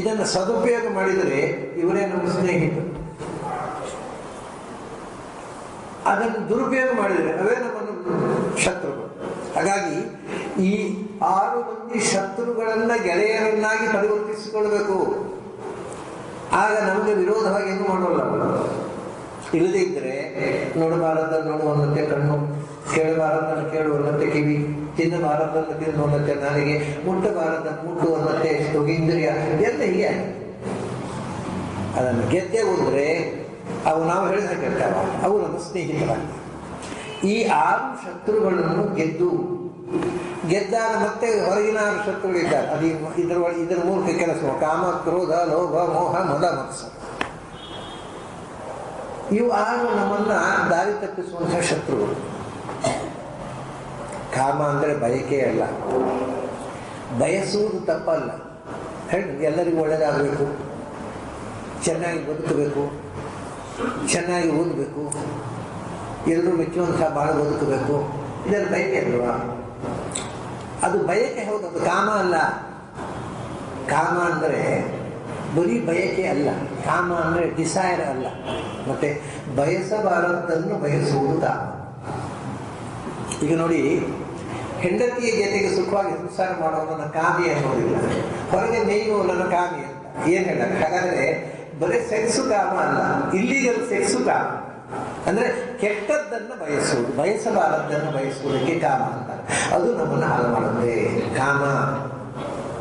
ಇದನ್ನು ಸದುಪಯೋಗ ಮಾಡಿದರೆ ಇವರೇ ನಮ್ಮ ಸ್ನೇಹಿತರು. ಅದನ್ನು ದುರುಪಯೋಗ ಮಾಡಿದರೆ ಅವೇ ನಮ್ಮನ್ನು ಶತ್ರುಗಳು. ಹಾಗಾಗಿ ಈ 6 ಮಂದಿ ಶತ್ರುಗಳನ್ನ ಗೆಳೆಯರನ್ನಾಗಿ ಪರಿವರ್ತಿಸಿಕೊಳ್ಬೇಕು. ಆಗ ನಮಗೆ ವಿರೋಧವಾಗಿ ಏನು ಮಾಡೋಲ್ಲ. ಇಲ್ಲದೇ ಇದ್ದರೆ ನೋಡಬಾರದನ್ನು ನೋಡುವಂತೆ ಕಣ್ಣು, ಕೇಳಬಾರದನ್ನು ಕೇಳುವಂತೆ ಕಿವಿ, ತಿನ್ನಬಾರದನ್ನು ತಿನ್ನುವಂತೆ ನಾಲಿಗೆ, ಮುಟ್ಟಬಾರದನ್ನು ಮುಟ್ಟುವಂತೆ ಇಂದ್ರಿಯ ಎಲ್ಲ ಹೀಗೆ. ಅದನ್ನು ಗೆದ್ದೆ ಹೋದರೆ ಅವು ನಾವು ಹೇಳಿದ ಕೇಳ್ತಾವ, ಅವು ನಮ್ಮ ಸ್ನೇಹಿತರಾಗ್ತವೆ. ಈ 6 ಶತ್ರುಗಳನ್ನು ಗೆದ್ದಾಗ ಮತ್ತೆ ಹೊರಗಿನ 6 ಶತ್ರುಗಳಿದ್ದಾರೆ. ಅದು ಇದರ ಮೂಲಕ ಕೆಲಸ ಕಾಮ, ಕ್ರೋಧ, ಲೋಭ, ಮೋಹ, ಮದ, ಮತ್ಸರ. ಇವು 6 ನಮ್ಮನ್ನ ದಾರಿ ತಪ್ಪಿಸುವಂತಹ ಶತ್ರುಗಳು. ಕಾಮ ಅಂದರೆ ಬಯಕೆ ಅಲ್ಲ. ಬಯಸುವುದು ತಪ್ಪಲ್ಲ. ಹೇಳಿ, ಎಲ್ಲರಿಗೂ ಒಳ್ಳೆಯದಾಗಬೇಕು, ಚೆನ್ನಾಗಿ ಬದುಕಬೇಕು, ಚೆನ್ನಾಗಿ ಓದಬೇಕು, ಎಲ್ಲರೂ ಮೆಚ್ಚುವಂಥ ಭಾಳ ಬದುಕಬೇಕು, ಇದೆಲ್ಲ ಬಯಕೆ ಅಲ್ವಾ? ಅದು ಬಯಕೆ ಹೌದು, ಅದು ಕಾಮ ಅಲ್ಲ. ಕಾಮ ಅಂದರೆ ಬರೀ ಬಯಕೆ ಅಲ್ಲ. ಕಾಮ ಅಂದರೆ ಡಿಸೈರ್ ಅಲ್ಲ. ಮತ್ತೆ ಬಯಸಬಾರದನ್ನು ಬಯಸುವುದು ಕಾಮ. ಈಗ ನೋಡಿ, ಹೆಂಡತಿಯ ಜೊತೆಗೆ ಸುಖವಾಗಿ ಸಂಸಾರ ಮಾಡುವ ಕಾಮಿ ಅನ್ನೋದಿಲ್ಲ, ಹೊರಗೆ ಮೇಯುವ ನನ್ನ ಕಾಮಿ ಅಂತ ಏನು ಹೇಳ. ಹಾಗಾದರೆ ಬರೀ ಸೆಕ್ಸು ಕಾಮ ಅಲ್ಲ, ಇಲ್ಲಿಗಲ್ ಸೆಕ್ಸು ಕಾಮ. ಅಂದರೆ ಕೆಟ್ಟದ್ದನ್ನು ಬಯಸುವುದು, ಬಯಸಬಾರದನ್ನು ಬಯಸುವುದಕ್ಕೆ ಕಾಮ ಅಂತಾರೆ. ಅದು ನಮ್ಮನ್ನು ಹಾಳು ಮಾಡುತ್ತೆ. ಕಾಮ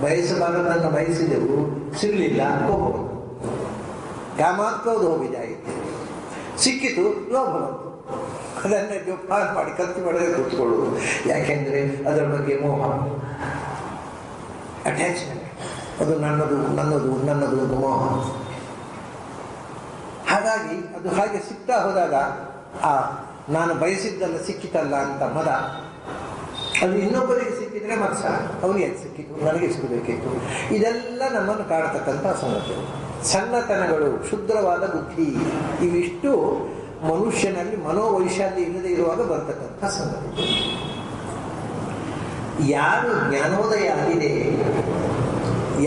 ಬಯಸಬಾರದನ್ನು ಬಯಸಿದೆವು, ಸಿಗಲಿಲ್ಲ, ಹೋಗಬಹುದು. ಕಾಮಾತ್ಮದು ಹೋಗಿದ್ದಾಯಿತು, ಸಿಕ್ಕಿತು, ಲೋಭ ಬಂತು, ಅದನ್ನು ಜೋಪಾನ ಮಾಡಿ ಖರ್ಚು ಮಾಡದೆ ಕೂತ್ಕೊಳ್ಳುವುದು. ಯಾಕೆಂದರೆ ಅದರ ಬಗ್ಗೆ ಮೋಹ, ಅಟ್ಯಾಚ್ಮೆಂಟ್, ಅದು ನನ್ನದು ನನ್ನದು ನನ್ನದು ಒಂದು ಮೋಹ. ಹಾಗಾಗಿ ಅದು ಹಾಗೆ ಸಿಗ್ತಾ ಹೋದಾಗ ನಾನು ಬಯಸಿದ್ದಲ್ಲ ಸಿಕ್ಕಿತಲ್ಲ ಅಂತ ಮದ. ಅದು ಇನ್ನೊಬ್ಬರಿಗೆ ಸಿಕ್ಕಿದ್ರೆ ಮತ್ಸ, ಅವನಿಗೆ ಸಿಕ್ಕಿತು, ನನಗೆ ಸಿಗಬೇಕಿತ್ತು. ಇದೆಲ್ಲ ನಮ್ಮನ್ನು ಕಾಡತಕ್ಕಂಥ ಸಂಗತಿ. ಸಣ್ಣತನಗಳು, ಕ್ಷುದ್ರವಾದ ಬುದ್ಧಿ, ಇವಿಷ್ಟು ಮನುಷ್ಯನಲ್ಲಿ ಮನೋವೈಶಾಲ್ಯ ಇಲ್ಲದೆ ಇರುವಾಗ ಬರ್ತಕ್ಕಂಥ ಸಂಗತಿ. ಯಾರು ಜ್ಞಾನೋದಯ ಆಗಿದೆ,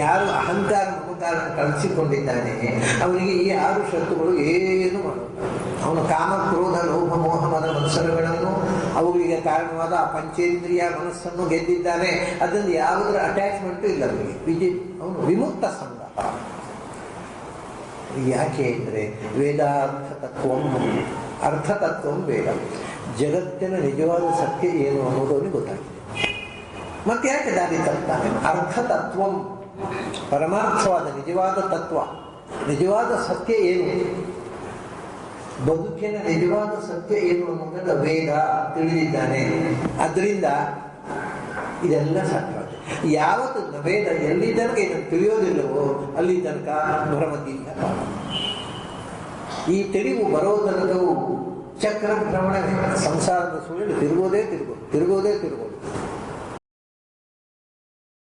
ಯಾರು ಅಹಂಕಾರ ಮಮಕಾರ ಕಳಿಸಿಕೊಂಡಿದ್ದಾನೆ, ಅವನಿಗೆ ಈ 6 ಶತ್ರುಗಳು ಏನು ಮಾಡೋದು. ಅವನು ಕಾಮ, ಕ್ರೋಧ, ಲೋಭ, ಮೋಹ, ಮದ ಮತ್ಸರಗಳನ್ನು, ಅವುಗಳಿಗೆ ಕಾರಣವಾದ ಆ ಪಂಚೇಂದ್ರಿಯ ಮನಸ್ಸನ್ನು ಗೆದ್ದಿದ್ದಾನೆ. ಅದರಿಂದ ಯಾವುದರ ಅಟ್ಯಾಚ್ಮೆಂಟು ಇಲ್ಲ ಅವನಿಗೆ. ಅವನು ವಿಮುಕ್ತ ಸಂಘ. ಯಾಕೆ ಅಂದರೆ ವೇದಾರ್ಥತತ್ವಂ, ಅರ್ಥತತ್ವಂ ವೇದ. ಜಗತ್ತಿನ ನಿಜವಾದ ಸತ್ಯ ಏನು ಅನ್ನೋದು ಅವನಿಗೆ ಗೊತ್ತಾಗಿದೆ. ಮತ್ತೆ ಯಾಕೆ ದಾರಿ ತರ್ತಾನೆ? ಅರ್ಥತತ್ವಂ, ಪರಮಾರ್ಥವಾದ ನಿಜವಾದ ತತ್ವ, ನಿಜವಾದ ಸತ್ಯ ಏನು, ಬದುಕಿನ ನಿಜವಾದ ಸತ್ಯ ಏನು ಅನ್ನೋದನ್ನು ವೇದ ತಿಳಿದಿದ್ದಾನೆ. ಅದರಿಂದ ಇದೆಲ್ಲ ಸಾಧ್ಯವಾಗಿದೆ. ಯಾವತ್ತು ವೇದ ಎಲ್ಲಿ ತನಕ ಇದನ್ನು ತಿಳಿಯೋದಿಲ್ಲವೋ ಅಲ್ಲಿ ತನಕ ಭ್ರಮತೀಯ. ಈ ತಿಳಿವು ಬರೋ ತನಕವು ಚಕ್ರ ಭ್ರಮಣವೇ. ಸಂಸಾರದ ಸುಳ್ಳು ತಿರುಗೋದೇ ತಿರುಗೋದು.